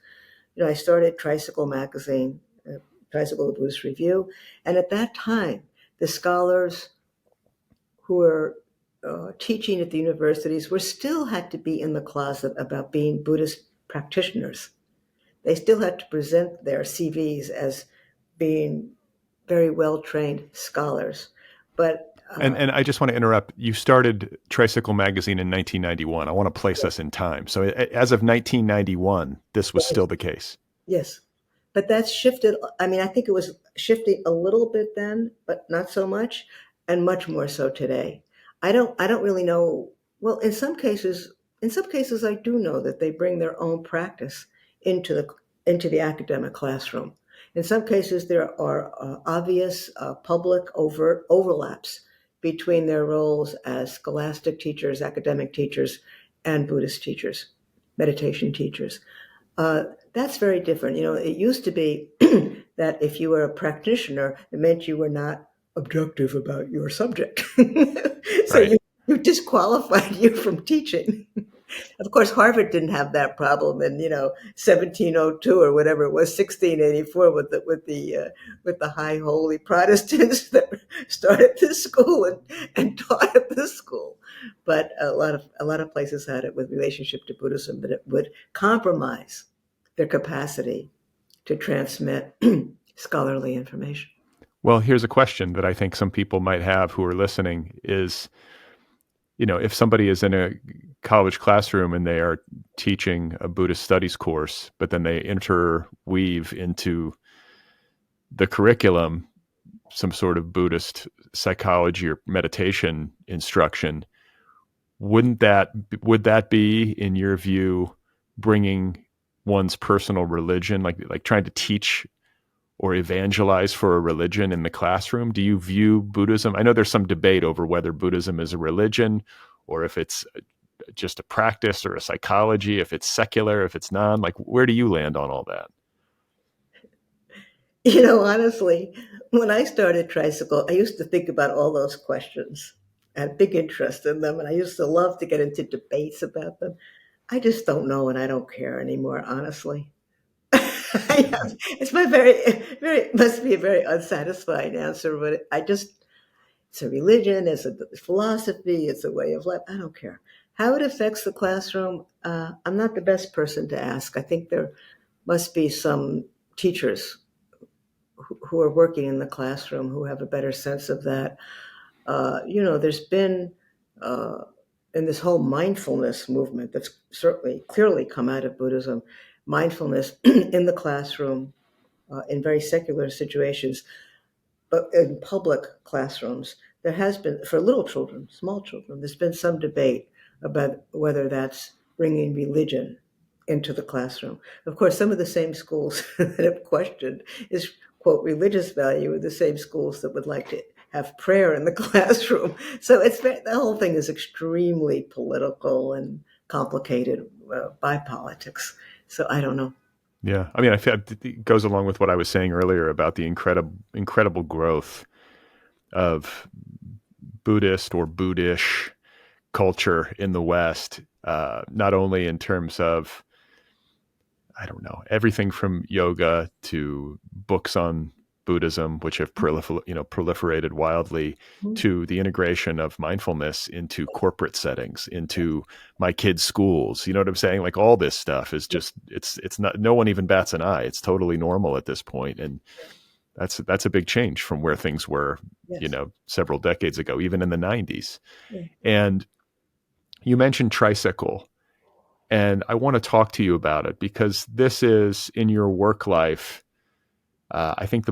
I started Tricycle magazine, Tricycle Buddhist Review, and at that time, the scholars who were teaching at the universities still had to be in the closet about being Buddhist practitioners. They still had to present their CVs as being very well-trained scholars. But and I just want to interrupt. You started Tricycle magazine in 1991. I want to place us in time. So as of 1991, this was still the case. Yes. But that's shifted. I mean, I think it was shifting a little bit then, but not so much, and much more so today. I don't really know. Well, in some cases I do know that they bring their own practice into the academic classroom. In some cases, there are obvious, public, overt overlaps between their roles as scholastic teachers, academic teachers, and Buddhist teachers, meditation teachers. That's very different. It used to be that if you were a practitioner, it meant you were not objective about your subject. So Right. you disqualified you from teaching. Of course, Harvard didn't have that problem in 1702 or whatever it was, 1684, with the high holy Protestants that started this school and taught at this school. But a lot of places had it with relationship to Buddhism, that it would compromise their capacity to transmit scholarly information. Well, here's a question that I think some people might have who are listening is, if somebody is in a college classroom and they are teaching a Buddhist studies course, but then they interweave into the curriculum some sort of Buddhist psychology or meditation instruction, would that be, in your view, bringing one's personal religion, like trying to teach or evangelize for a religion in the classroom? Do you view Buddhism? I know there's some debate over whether Buddhism is a religion or if it's just a practice or a psychology, if it's secular, if it's non. Like, where do you land on all that? Honestly, when I started Tricycle, I used to think about all those questions. I had big interest in them, and I used to love to get into debates about them. I just don't know, and I don't care anymore, honestly. It's my must be a very unsatisfying answer, but it's a religion, it's a philosophy, it's a way of life. I don't care. How it affects the classroom, I'm not the best person to ask. I think there must be some teachers who are working in the classroom who have a better sense of that. There's been in this whole mindfulness movement that's certainly clearly come out of Buddhism, mindfulness in the classroom, in very secular situations, but in public classrooms, there has been, for little children, small children, there's been some debate about whether that's bringing religion into the classroom. Of course, some of the same schools that have questioned is, quote, religious value are the same schools that would like to have prayer in the classroom. So the whole thing is extremely political and complicated by politics. So I don't know. Yeah. I mean, I feel it goes along with what I was saying earlier about the incredible growth of Buddhist or Buddhish culture in the West, not only in terms of, I don't know, everything from yoga to books on Buddhism, which have proliferated wildly, to the integration of mindfulness into corporate settings, into my kids' schools. You know what I'm saying? Like all this stuff is just, it's not, no one even bats an eye. It's totally normal at this point. And that's a big change from where things were, Yes. Several decades ago, even in the 90s. Yeah. And you mentioned Tricycle. And I want to talk to you about it because this is, in your work life, I think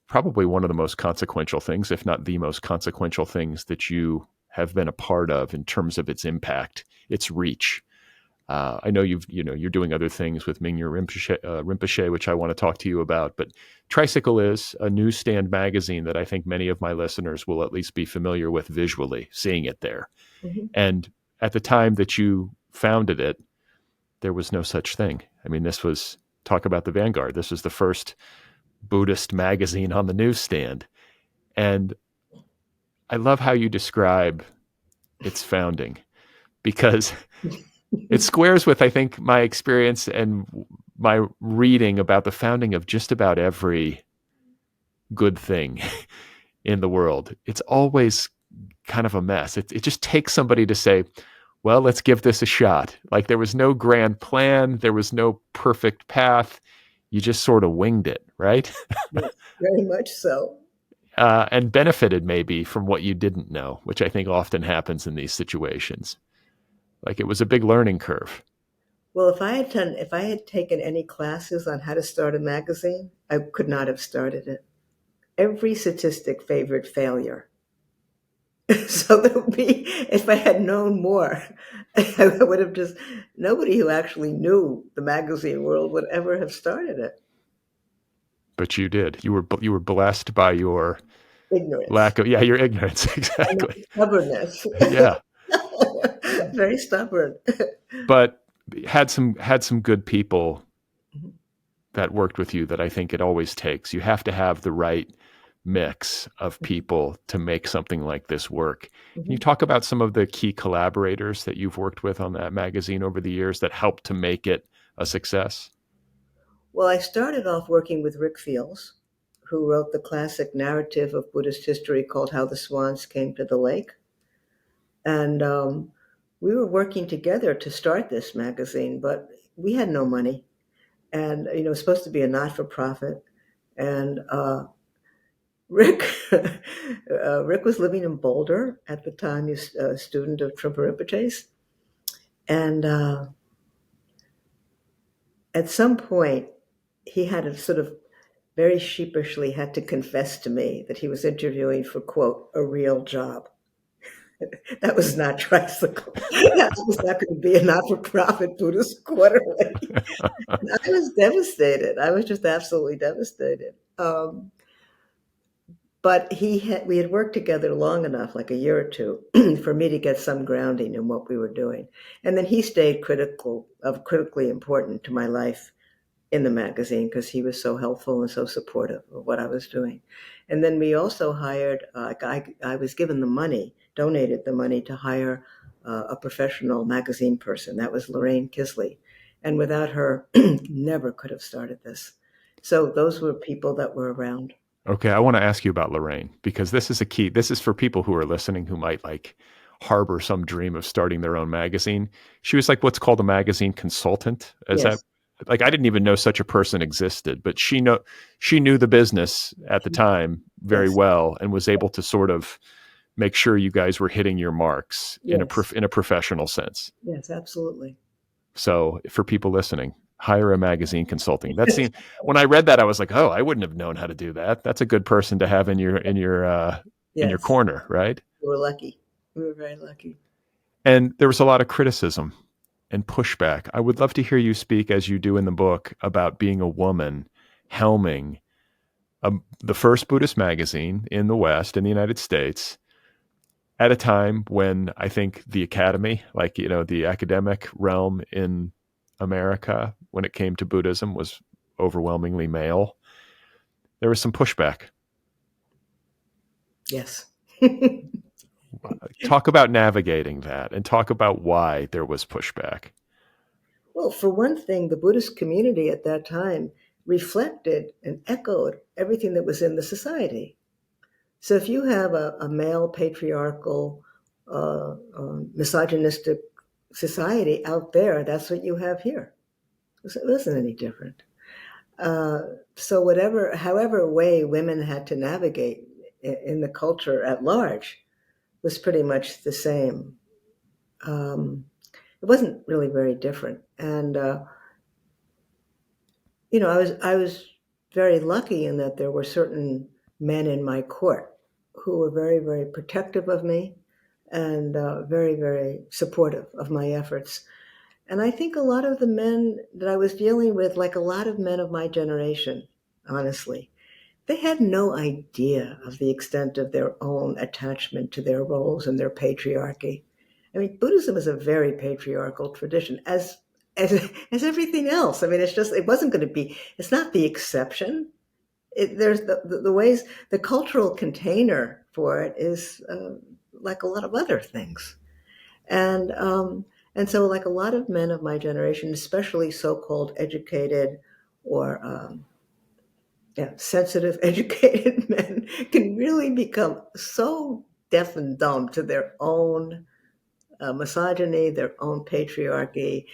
probably one of the most consequential things, if not the most consequential things that you have been a part of in terms of its impact, its reach. I know you're doing other things with Mingyur Rinpoche, which I want to talk to you about. But Tricycle is a newsstand magazine that I think many of my listeners will at least be familiar with visually, seeing it there. Mm-hmm. And at the time that you founded it, there was no such thing. I mean, talk about the vanguard. This was the first Buddhist magazine on the newsstand. And I love how you describe its founding because it squares with, I think, my experience and my reading about the founding of just about every good thing in the world. It's always kind of a mess. It just takes somebody to say, well, let's give this a shot. Like there was no grand plan. There was no perfect path. You just sort of winged it, right? Yes, very much so. And benefited maybe from what you didn't know, which I think often happens in these situations. Like it was a big learning curve. Well, if I had taken any classes on how to start a magazine, I could not have started it. Every statistic favored failure. So there would be, if I had known more, I would have nobody who actually knew the magazine world would ever have started it. But you did. You were blessed by your Ignorance. your ignorance, exactly. Stubbornness. Yeah. Very stubborn. But had some good people that worked with you that I think it always takes. You have to have the right mix of people to make something like this work. Mm-hmm. Can you talk about some of the key collaborators that you've worked with on that magazine over the years that helped to make it a success? Well, I started off working with Rick Fields, who wrote the classic narrative of Buddhist history called How the Swans Came to the Lake. And we were working together to start this magazine, but we had no money. And, it was supposed to be a not-for-profit. And Rick was living in Boulder at the time. He was a student of Trungpa Rinpoche's. And at some point, he had to sort of very sheepishly had to confess to me that he was interviewing for, quote, a real job. That was not Tricycle. That was not going to be a not-for-profit Buddhist quarterly. And I was devastated. I was just absolutely devastated. But we had worked together long enough, like a year or two, for me to get some grounding in what we were doing. And then he stayed critically important to my life in the magazine because he was so helpful and so supportive of what I was doing. And then we also hired, I was given the money, donated the money to hire a professional magazine person. That was Lorraine Kisley. And without her, never could have started this. So those were people that were around. Okay, I want to ask you about Lorraine because this is a key. This is for people who are listening who might harbor some dream of starting their own magazine. She was like what's called a magazine consultant. Is Yes. that I didn't even know such a person existed, but she knew the business at the time very Yes. well and was able to sort of make sure you guys were hitting your marks in a professional sense. Yes, absolutely. So for people listening, hire a magazine consulting. That seemed, when I read that, I was like, oh, I wouldn't have known how to do that. That's a good person to have in your in your Yes, corner, right? we were lucky. We were very lucky. And there was a lot of criticism and pushback. I would love to hear you speak, as you do in the book, about being a woman helming the first Buddhist magazine in the West, in the United States, at a time when I think the academy, like, the academic realm in America, when it came to Buddhism, was overwhelmingly male. There was some pushback. Yes. Talk about navigating that and talk about why there was pushback. Well, for one thing, the Buddhist community at that time reflected and echoed everything that was in the society. So if you have a male patriarchal, misogynistic society out there, that's what you have here. So it wasn't any different. So however way women had to navigate in the culture at large was pretty much the same. It wasn't really very different. And, I was very lucky in that there were certain men in my court who were very, very protective of me and very, very supportive of my efforts. And I think a lot of the men that I was dealing with, like a lot of men of my generation, honestly, they had no idea of the extent of their own attachment to their roles and their patriarchy. I mean, Buddhism is a very patriarchal tradition, as everything else. I mean, it wasn't going to be. It's not the exception. There's the ways, the cultural container for it is like a lot of other things, and so like a lot of men of my generation, especially so-called educated or sensitive, educated men, can really become so deaf and dumb to their own misogyny, their own patriarchy.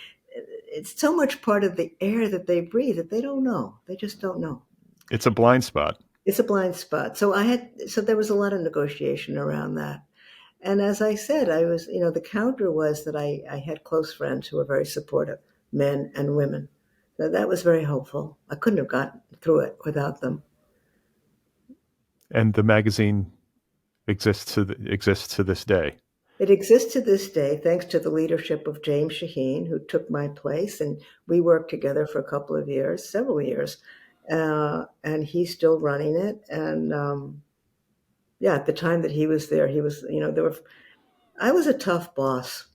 It's so much part of the air that they breathe that they don't know. They just don't know. It's a blind spot. It's a blind spot. So there was a lot of negotiation around that. And as I said, the counter was that I had close friends who were very supportive, men and women. So that was very helpful. I couldn't have gotten through it without them. And the magazine exists to this day. It exists to this day thanks to the leadership of James Shaheen, who took my place, and we worked together for a couple of years, several years, and he's still running it. And at the time that he was there, I was a tough boss,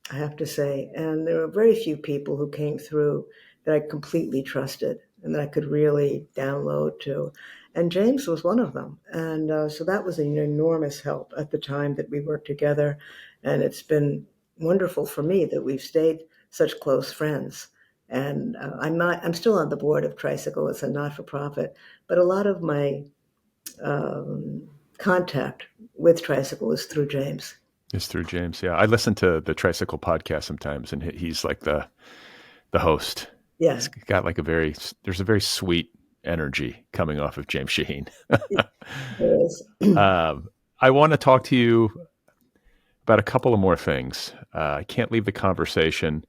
I have to say, and there were very few people who came through that I completely trusted and that I could really download to. And James was one of them. And so that was an enormous help at the time that we worked together. And it's been wonderful for me that we've stayed such close friends. And I'm still on the board of Tricycle. It's a not-for-profit, but a lot of my contact with Tricycle is through James. It's through James. Yeah. I listen to the Tricycle podcast sometimes, and he's like the host. Yeah. He's got like there's a very sweet energy coming off of James Shaheen. There is. I want to talk to you about a couple of more things. I can't leave the conversation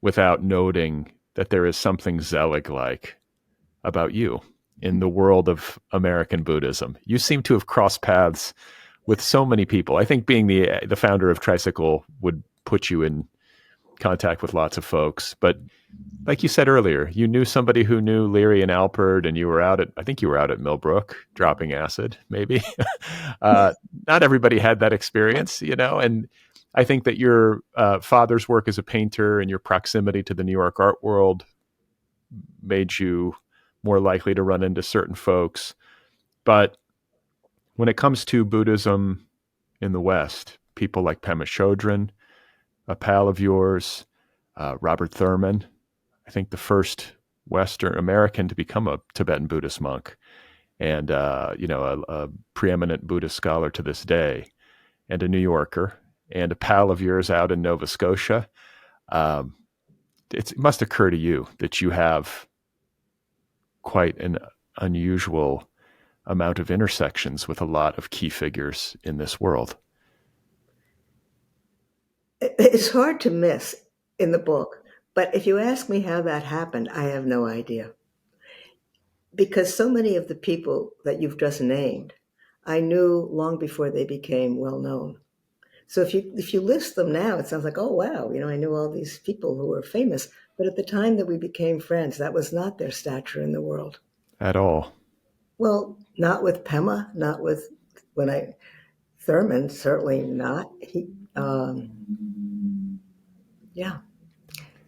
without noting that there is something Zelig-like about you in the world of American Buddhism. You seem to have crossed paths with so many people. I think being the founder of Tricycle would put you in contact with lots of folks. But like you said earlier, you knew somebody who knew Leary and Alpert, and you were out at Millbrook dropping acid, maybe. Not everybody had that experience, and I think that your father's work as a painter and your proximity to the New York art world made you more likely to run into certain folks. But when it comes to Buddhism in the West, people like Pema Chodron, a pal of yours, Robert Thurman, I think the first Western American to become a Tibetan Buddhist monk, and a preeminent Buddhist scholar to this day, and a New Yorker, and a pal of yours out in Nova Scotia. It must occur to you that you have quite an unusual amount of intersections with a lot of key figures in this world. It's hard to miss in the book, but if you ask me how that happened, I have no idea. Because so many of the people that you've just named, I knew long before they became well known. So if you list them now, it sounds like, oh wow, I knew all these people who were famous. But at the time that we became friends, that was not their stature in the world. At all. Well, not with Pema, not with Thurman, certainly not. Yeah.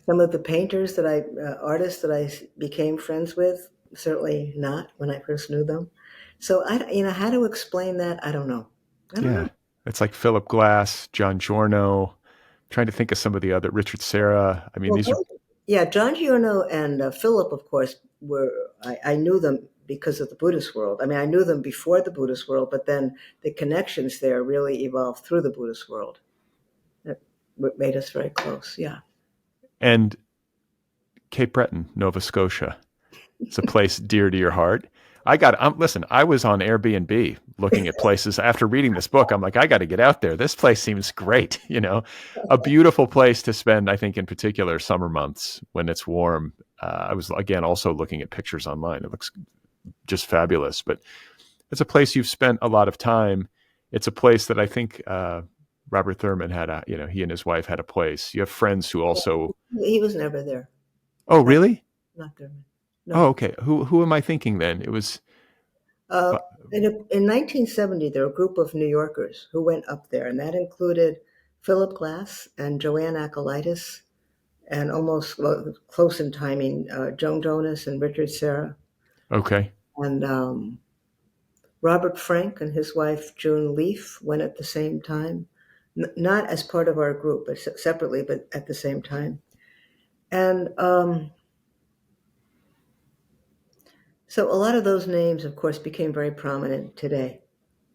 Some of the painters artists that I became friends with, certainly not when I first knew them. So how to explain that? I don't know. Yeah. It's like Philip Glass, John Giorno. Trying to think of some of the other, Richard Serra. I mean, Well, these are, yeah, John Giorno and Philip, of course, I knew them because of the Buddhist world. I mean, I knew them before the Buddhist world, but then the connections there really evolved through the Buddhist world. That made us very close. Yeah. and Cape Breton, Nova Scotia. It's a place dear to your heart. Listen, I was on Airbnb looking at places after reading this book. I'm like, I got to get out there. This place seems great. A beautiful place to spend, I think, in particular, summer months when it's warm. I was, again, also looking at pictures online. It looks just fabulous, but it's a place you've spent a lot of time. It's a place that I think Robert Thurman he and his wife had a place. You have friends who also. He was never there. Oh, really? Not there. No. Oh, okay. Who am I thinking then? It was. In 1970, there were a group of New Yorkers who went up there, and that included Philip Glass and Joanne Akalaitis, and almost close in timing, Joan Jonas and Richard Serra. Okay. And Robert Frank and his wife, June Leaf, went at the same time, not as part of our group, but separately, but at the same time. And so a lot of those names, of course, became very prominent today,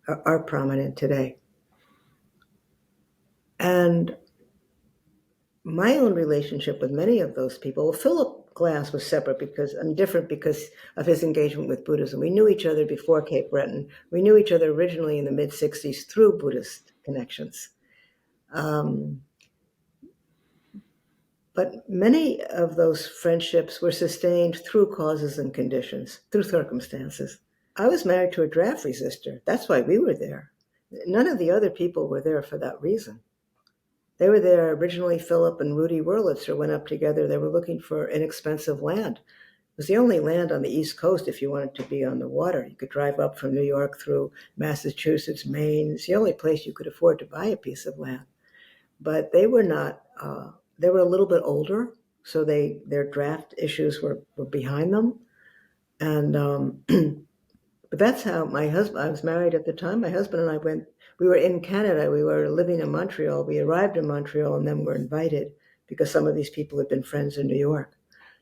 are prominent today. And my own relationship with many of those people, well, Philip Glass was different because of his engagement with Buddhism. We knew each other before Cape Breton. We knew each other originally in the mid-'60s through Buddhist connections. But many of those friendships were sustained through causes and conditions, through circumstances. I was married to a draft resistor. That's why we were there. None of the other people were there for that reason. They were there originally. Philip and Rudy Wurlitzer went up together. They were looking for inexpensive land. It was the only land on the East Coast if you wanted to be on the water. You could drive up from New York through Massachusetts, Maine. It's the only place you could afford to buy a piece of land. But they were not, they were a little bit older, so their draft issues were behind them. And but that's how I was married at the time. My husband and I we were in Canada. We were living in Montreal. We arrived in Montreal and then were invited because some of these people had been friends in New York.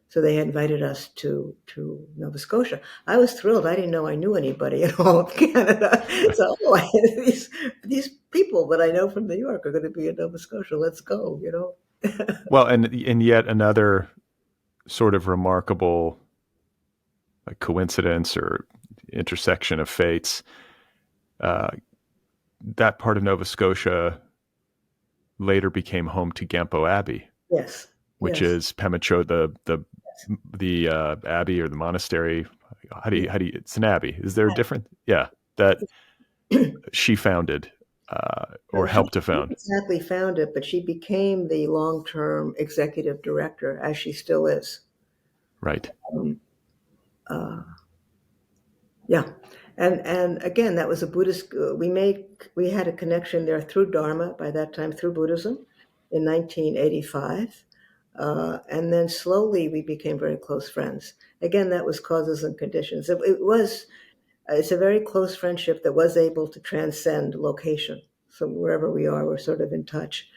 So they invited us to Nova Scotia. I was thrilled. I didn't know I knew anybody in all of Canada. So these people that I know from New York are going to be in Nova Scotia. Let's go, Well, and yet another sort of remarkable coincidence or intersection of fates. That part of Nova Scotia later became home to Gampo Abbey. Yes. Which is Pema Cho, the abbey or the monastery. How do you? It's an abbey. Is there a different? Yeah, that she founded or helped to found. Exactly, found it, but she became the long-term executive director, as she still is. Right. Yeah, and again, that was a Buddhist. We had a connection there through Dharma by that time, through Buddhism, in 1985. And then slowly we became very close friends. Again, that was causes and conditions. It's a very close friendship that was able to transcend location. So wherever we are, we're sort of in touch.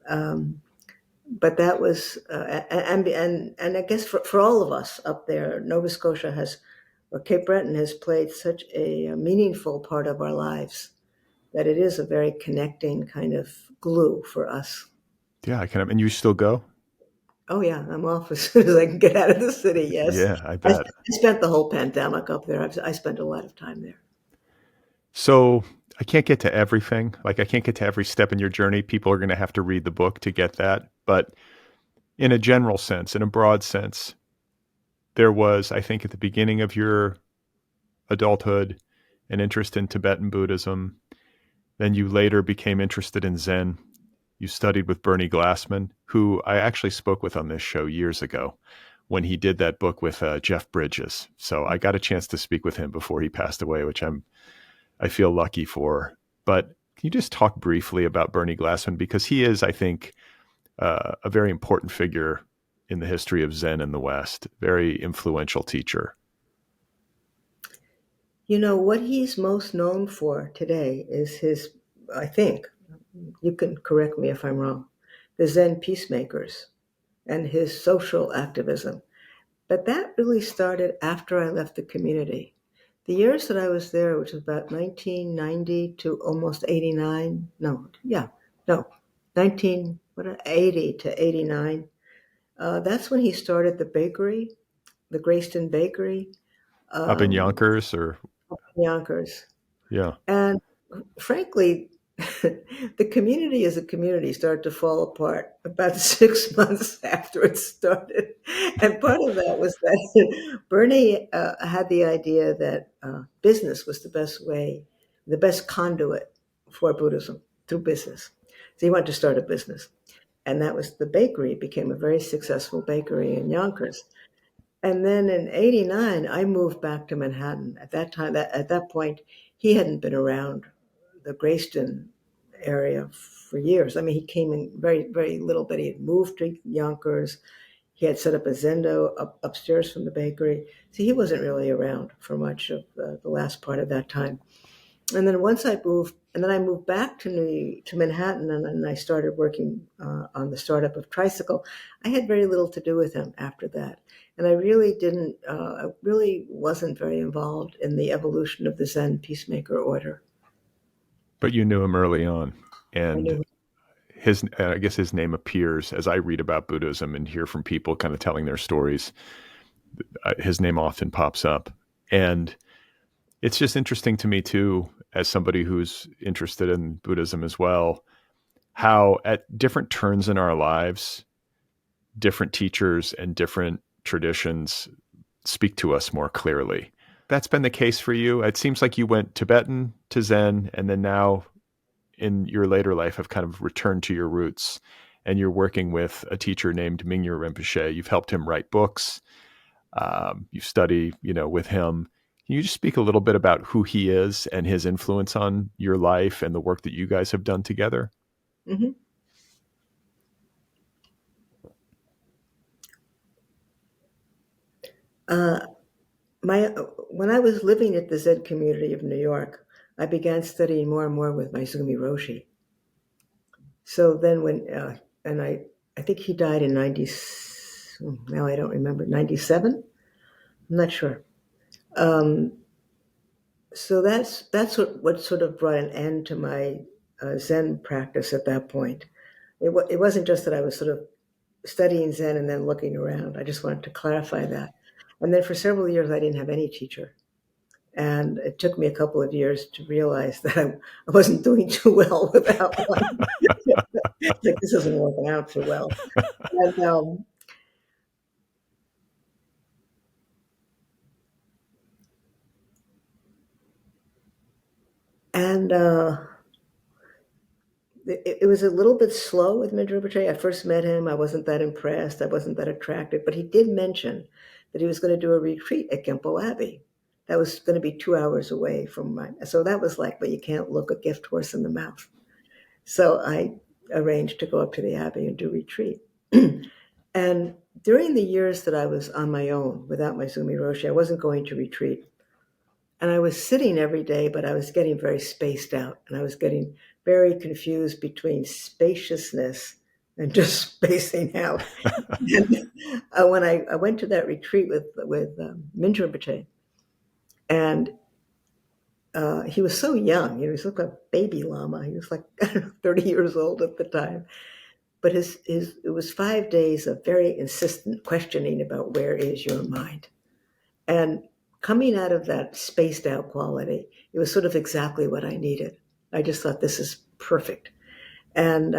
But that was, and I guess for all of us up there, Nova Scotia or Cape Breton has played such a meaningful part of our lives that it is a very connecting kind of glue for us. Yeah, and you still go? Oh yeah, I'm off as soon as I can get out of the city. Yes. Yeah, I bet. I spent the whole pandemic up there. I spent a lot of time there. So I can't get to everything. I can't get to every step in your journey. People are going to have to read the book to get that. But in a general sense, in a broad sense, there was, I think, at the beginning of your adulthood an interest in Tibetan Buddhism. Then you later became interested in Zen. You studied with Bernie Glassman, who I actually spoke with on this show years ago when he did that book with Jeff Bridges. So I got a chance to speak with him before he passed away, which I feel lucky for. But can you just talk briefly about Bernie Glassman? Because he is, I think, a very important figure in the history of Zen in the West, very influential teacher. What he's most known for today is his, I think, you can correct me if I'm wrong, the Zen peacemakers and his social activism. But that really started after I left the community. The years that I was there, which was about 1990 to almost 89, 1980 to 89, that's when he started the bakery, the Grayston Bakery. Up in Yonkers or? Yonkers. Yeah. And frankly, the community as a community started to fall apart about 6 months after it started. And part of that was that Bernie had the idea that business was the best way, the best conduit for Buddhism, through business. So he wanted to start a business. And that was the bakery. It became a very successful bakery in Yonkers. And then in 89, I moved back to Manhattan. At that point, he hadn't been around the Grayston area for years. I mean, he came in very, very little, but he had moved to Yonkers. He had set up a zendo upstairs from the bakery. So he wasn't really around for much of the last part of that time. And then I moved back to Manhattan, and then I started working on the startup of Tricycle. I had very little to do with him after that. And I really wasn't very involved in the evolution of the Zen peacemaker order. But you knew him early on, and I I guess his name appears as I read about Buddhism and hear from people kind of telling their stories. His name often pops up, and it's just interesting to me too, as somebody who's interested in Buddhism as well, how at different turns in our lives, different teachers and different traditions speak to us more clearly. That's been the case for you. It seems like you went Tibetan to Zen, and then now in your later life have kind of returned to your roots, and you're working with a teacher named Mingyur Rinpoche. You've helped him write books. You study, with him. Can you just speak a little bit about who he is and his influence on your life and the work that you guys have done together? Mm-hmm. When I was living at the Zen community of New York, I began studying more and more with my Maizumi Roshi. So then I think he died in now I don't remember, 97? I'm not sure. So that's what sort of brought an end to my Zen practice at that point. It wasn't just that I was sort of studying Zen and then looking around. I just wanted to clarify that. And then for several years, I didn't have any teacher. And it took me a couple of years to realize that I wasn't doing too well without one. Like, this isn't working out too well. And it was a little bit slow with Mingyur Rinpoche. I first met him. I wasn't that impressed. I wasn't that attracted. But he did mention that he was going to do a retreat at Gempo Abbey. That was going to be 2 hours away from mine. So that was like, but you can't look a gift horse in the mouth. So I arranged to go up to the Abbey and do retreat. And during the years that I was on my own, without my Maizumi Roshi, I wasn't going to retreat. And I was sitting every day, but I was getting very spaced out. And I was getting very confused between spaciousness and just spacing out. And when I went to that retreat with Mingyur Rinpoche, and he was so young, he looked like a baby lama. He was like, I don't know, 30 years old at the time. But it was 5 days of very insistent questioning about where is your mind. And coming out of that spaced out quality, it was sort of exactly what I needed. I just thought, this is perfect. And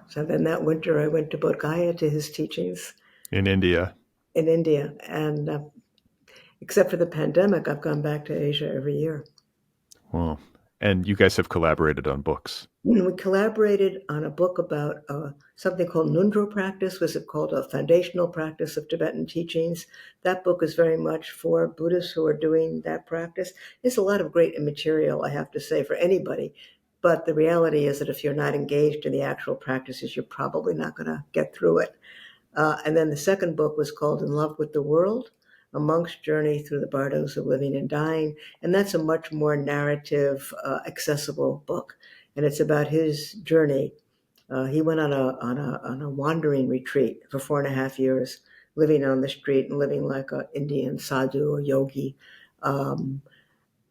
so then that winter I went to Bodh Gaya to his teachings. In India. And Except for the pandemic, I've gone back to Asia every year. Well, and you guys have collaborated on books. We collaborated on a book about something called Nundro practice, was it called a foundational practice of Tibetan teachings. That book is very much for Buddhists who are doing that practice. There's a lot of great material, I have to say, for anybody. But the reality is that if you're not engaged in the actual practices, you're probably not going to get through it. And then the second book was called In Love with the World, A Monk's Journey Through the Bardos of Living and Dying. And that's a much more narrative, accessible book. And it's about his journey. He went on a wandering retreat for 4.5 years, living on the street and living like an Indian sadhu or yogi,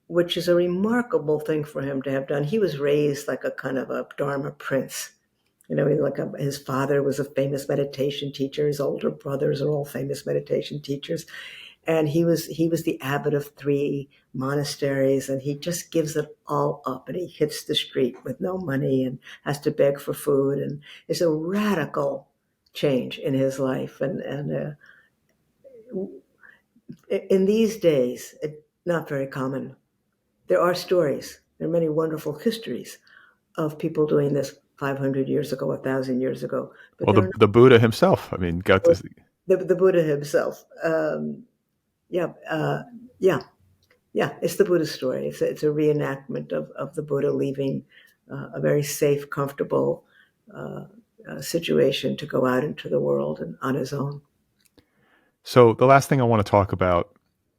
which is a remarkable thing for him to have done. He was raised like a kind of a Dharma prince. His father was a famous meditation teacher. His older brothers are all famous meditation teachers. And he was the abbot of 3 monasteries, and he just gives it all up, and he hits the street with no money and has to beg for food. And it's a radical change in his life. And in these days, not very common. There are stories. There are many wonderful histories of people doing this 500 years ago, 1,000 years ago. But Well, there are the Buddha himself, I mean, got not this. the Buddha himself. Yeah, yeah. It's the Buddha story. It's a reenactment of the Buddha leaving a very safe, comfortable situation to go out into the world and on his own. So the last thing I want to talk about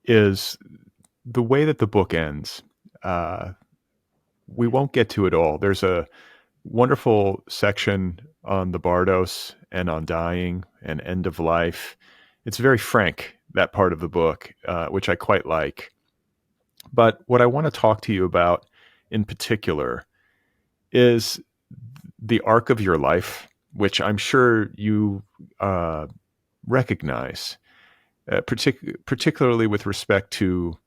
is the way that the book ends. We won't get to it all. There's a wonderful section on the Bardos and on dying and end of life. It's very frank, that part of the book, which I quite like. But what I want to talk to you about in particular is the arc of your life, which I'm sure you recognize, particularly with respect to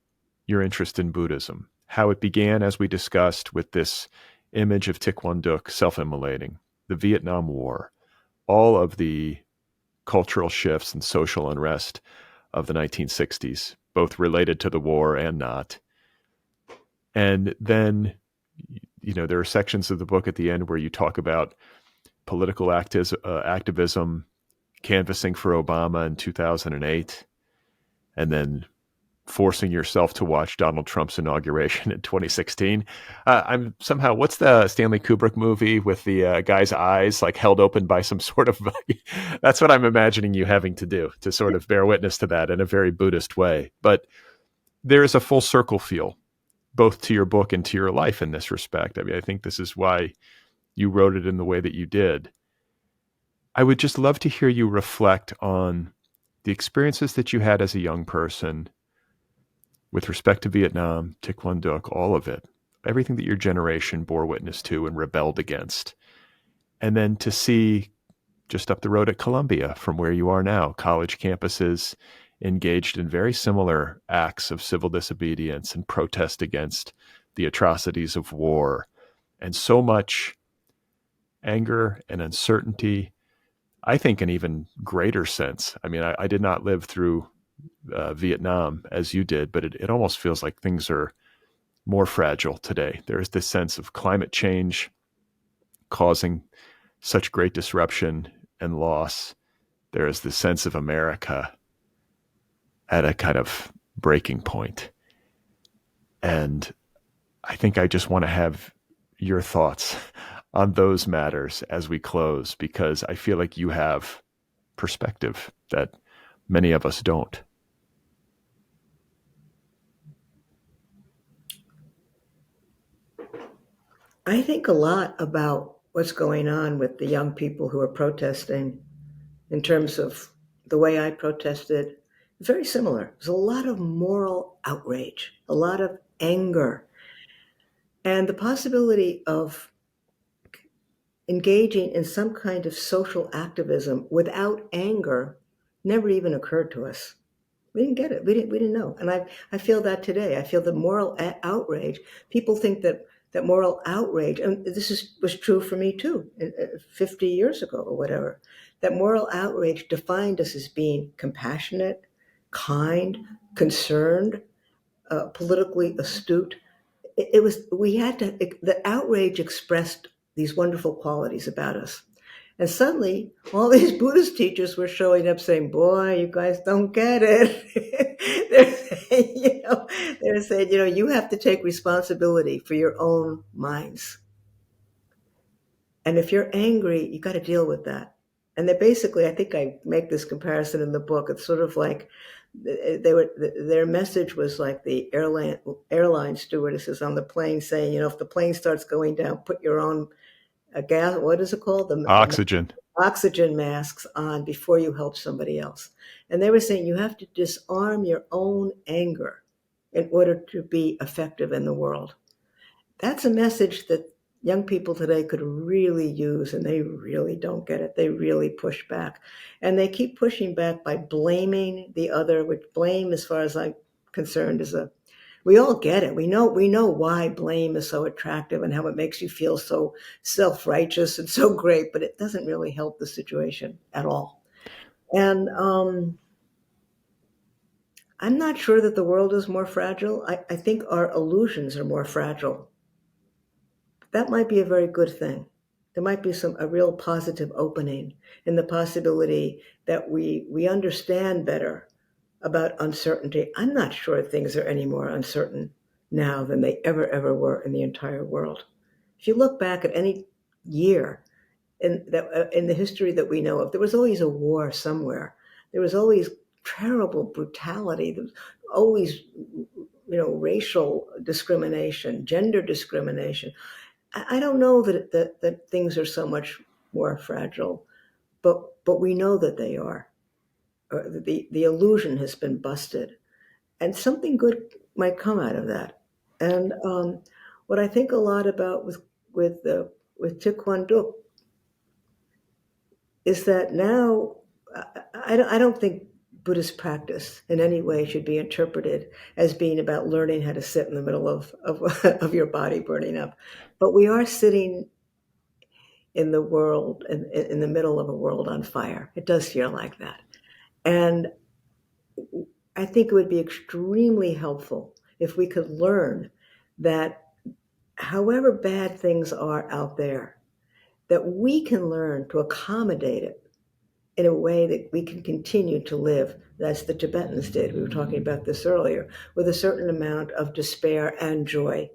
your interest in Buddhism, how it began, as we discussed, with this image of Thich Nhat Hanh self-immolating, the Vietnam War, all of the cultural shifts and social unrest of the 1960s, both related to the war and not. And then, there are sections of the book at the end where you talk about political activism, canvassing for Obama in 2008, and then forcing yourself to watch Donald Trump's inauguration in 2016. I'm somehow, what's the Stanley Kubrick movie with the guy's eyes like held open by some sort of, that's what I'm imagining you having to do to sort of bear witness to that in a very Buddhist way. But there is a full circle feel, both to your book and to your life in this respect. I mean, I think this is why you wrote it in the way that you did. I would just love to hear you reflect on the experiences that you had as a young person with respect to Vietnam, Thich Nhat Hanh, all of it, everything that your generation bore witness to and rebelled against. And then to see just up the road at Columbia from where you are now, college campuses engaged in very similar acts of civil disobedience and protest against the atrocities of war, and so much anger and uncertainty. I think an even greater sense. I mean, I did not live through Vietnam as you did, but it almost feels like things are more fragile today. There is this sense of climate change causing such great disruption and loss. There is this sense of America at a kind of breaking point. And I think I just want to have your thoughts on those matters as we close, because I feel like you have perspective that many of us don't. I think a lot about what's going on with the young people who are protesting in terms of the way I protested. Very similar. There's a lot of moral outrage, a lot of anger, and the possibility of engaging in some kind of social activism without anger never even occurred to us. We didn't get it. We didn't know. And I feel that today. I feel the moral outrage. People think that moral outrage, and was true for me too, 50 years ago or whatever, that moral outrage defined us as being compassionate, kind, concerned, politically astute. The outrage expressed these wonderful qualities about us. And suddenly, all these Buddhist teachers were showing up saying, boy, you guys don't get it. They're saying, you have to take responsibility for your own minds. And if you're angry, you got to deal with that. And they basically, I think I make this comparison in the book. It's sort of like their message was like the airline stewardesses on the plane saying, if the plane starts going down, put your own gas, what is it called? Oxygen. Oxygen masks on before you help somebody else. And they were saying you have to disarm your own anger in order to be effective in the world. That's a message that young people today could really use, and they really don't get it. They really push back. And they keep pushing back by blaming the other, which blame, as far as I'm concerned, we all get it. We know why blame is so attractive and how it makes you feel so self-righteous and so great, but it doesn't really help the situation at all. And I'm not sure that the world is more fragile. I think our illusions are more fragile. That might be a very good thing. There might be a real positive opening in the possibility that we understand better about uncertainty. I'm not sure things are any more uncertain now than they ever were in the entire world. If you look back at any year in the history that we know of, there was always a war somewhere. There was always terrible brutality. There was always, racial discrimination, gender discrimination. I don't know that things are so much more fragile, but we know that they are. The illusion has been busted, and something good might come out of that. And what I think a lot about with Thich Nhat Hanh is that now I don't think Buddhist practice in any way should be interpreted as being about learning how to sit in the middle of your body burning up. But we are sitting in the world, in the middle of a world on fire. It does feel like that. And I think it would be extremely helpful if we could learn that however bad things are out there, that we can learn to accommodate it in a way that we can continue to live, as the Tibetans did. We were talking about this earlier, with a certain amount of despair and joy.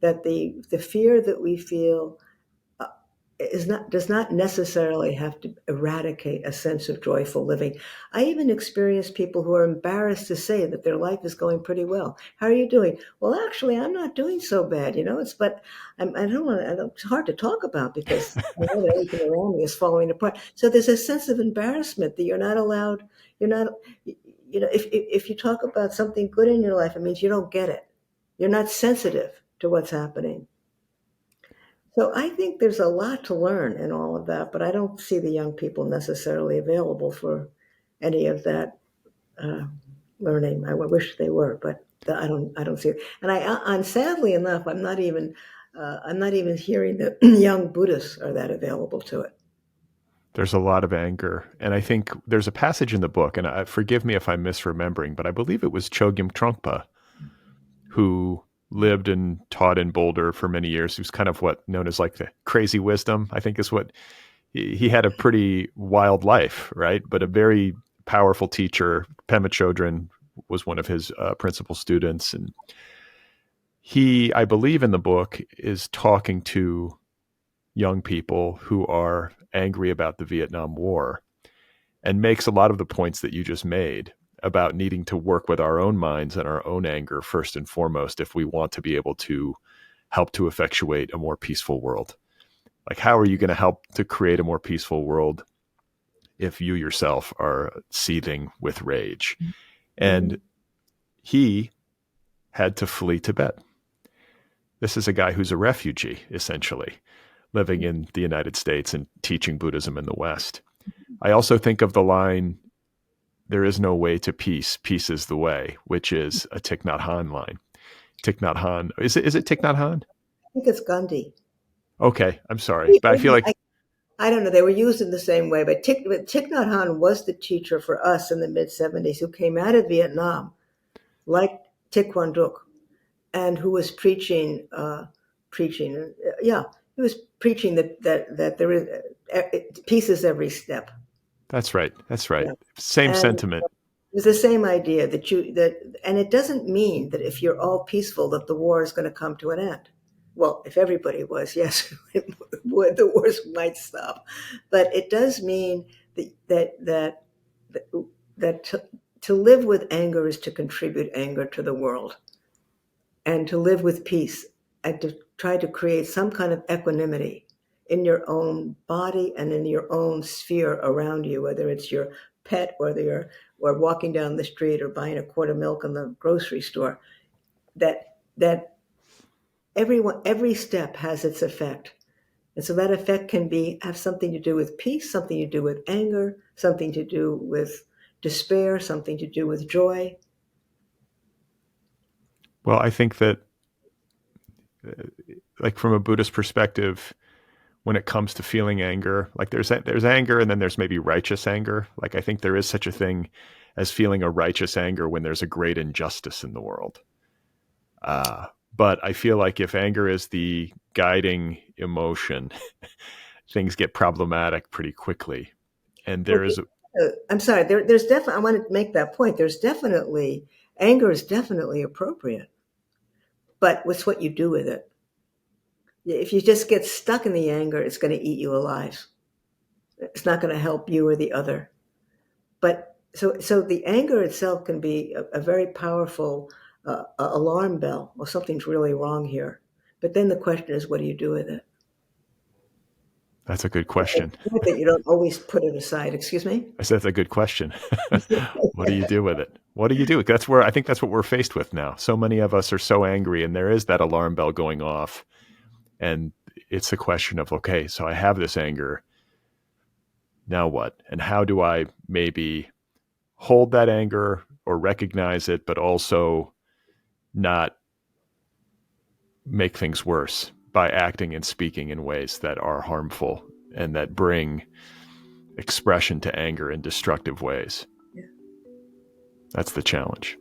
That the fear that we feel does not necessarily have to eradicate a sense of joyful living. I even experience people who are embarrassed to say that their life is going pretty well. How are you doing? Well, actually, I'm not doing so bad. It's hard to talk about because I know that everything around me is falling apart. So there's a sense of embarrassment that you're not allowed. If you talk about something good in your life, it means you don't get it. You're not sensitive to what's happening. So I think there's a lot to learn in all of that, but I don't see the young people necessarily available for any of that learning. I wish they were, but I don't see it. And sadly enough, I'm not even hearing that young Buddhists are that available to it. There's a lot of anger. And I think there's a passage in the book, and forgive me if I'm misremembering, but I believe it was Chogyam Trungpa who lived and taught in Boulder for many years. He was kind of what known as like the crazy wisdom, I think is what he had. A pretty wild life, right? But a very powerful teacher. Pema Chodron was one of his principal students. And he, I believe in the book, is talking to young people who are angry about the Vietnam War and makes a lot of the points that you just made about needing to work with our own minds and our own anger first and foremost if we want to be able to help to effectuate a more peaceful world. Like, how are you going to help to create a more peaceful world if you yourself are seething with rage? Mm-hmm. And he had to flee Tibet. This is a guy who's a refugee, essentially, living in the United States and teaching Buddhism in the West. I also think of the line, "There is no way to peace. Peace is the way," which is a Thich Nhat Hanh line. Thich Nhat Hanh, is it Thich Nhat Hanh? I think it's Gandhi. Okay, I'm sorry, but I feel like I don't know, they were used in the same way, but Thich Nhat Hanh was the teacher for us in the mid-70s who came out of Vietnam, like Thich Quang Duc, and who was yeah, he was preaching that there is peace is every step. That's right. That's right. Yeah. Same And sentiment. it's the same idea and it doesn't mean that if you're all peaceful that the war is going to come to an end. Well, if everybody was, yes, the wars might stop. But it does mean that to live with anger is to contribute anger to the world, and to live with peace, and to try to create some kind of equanimity in your own body and in your own sphere around you, whether it's your pet, whether you're or walking down the street or buying a quart of milk in the grocery store. That every step has its effect. And so that effect can have something to do with peace, something to do with anger, something to do with despair, something to do with joy. Well, I think that, like from a Buddhist perspective, when it comes to feeling anger, like there's anger and then there's maybe righteous anger. Like I think there is such a thing as feeling a righteous anger when there's a great injustice in the world. But I feel like if anger is the guiding emotion, things get problematic pretty quickly. And there is, I'm sorry, there's definitely, I want to make that point. Anger is definitely appropriate, but it's what you do with it. If you just get stuck in the anger, it's going to eat you alive. It's not going to help you or the other. But so the anger itself can be a very powerful alarm bell. Well, something's really wrong here. But then the question is, what do you do with it? that's a good question. That you don't always put it aside. Excuse me? I said that's a good question. What do you do with it? What do you do? I think that's what we're faced with now. So many of us are so angry, and there is that alarm bell going off. And it's a question of, okay, so I have this anger. Now what? And how do I maybe hold that anger or recognize it, but also not make things worse by acting and speaking in ways that are harmful and that bring expression to anger in destructive ways? Yeah. That's the challenge.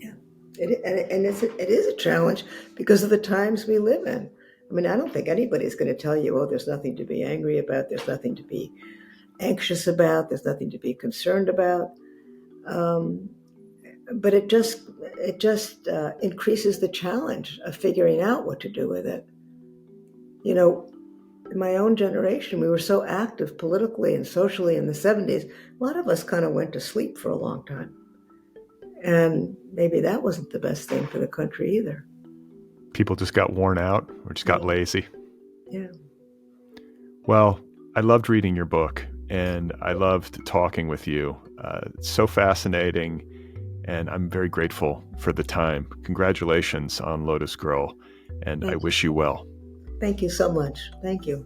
Yeah. It is a challenge because of the times we live in. I mean, I don't think anybody's going to tell you, oh, there's nothing to be angry about, there's nothing to be anxious about, there's nothing to be concerned about. But it just increases the challenge of figuring out what to do with it. You know, in my own generation, we were so active politically and socially in the 70s, a lot of us kind of went to sleep for a long time. And maybe that wasn't the best thing for the country either. People just got worn out or just got lazy. Yeah. Well, I loved reading your book and I loved talking with you. It's so fascinating, and I'm very grateful for the time. Congratulations on Lotus Girl, and I wish you well. Thank you so much. Thank you.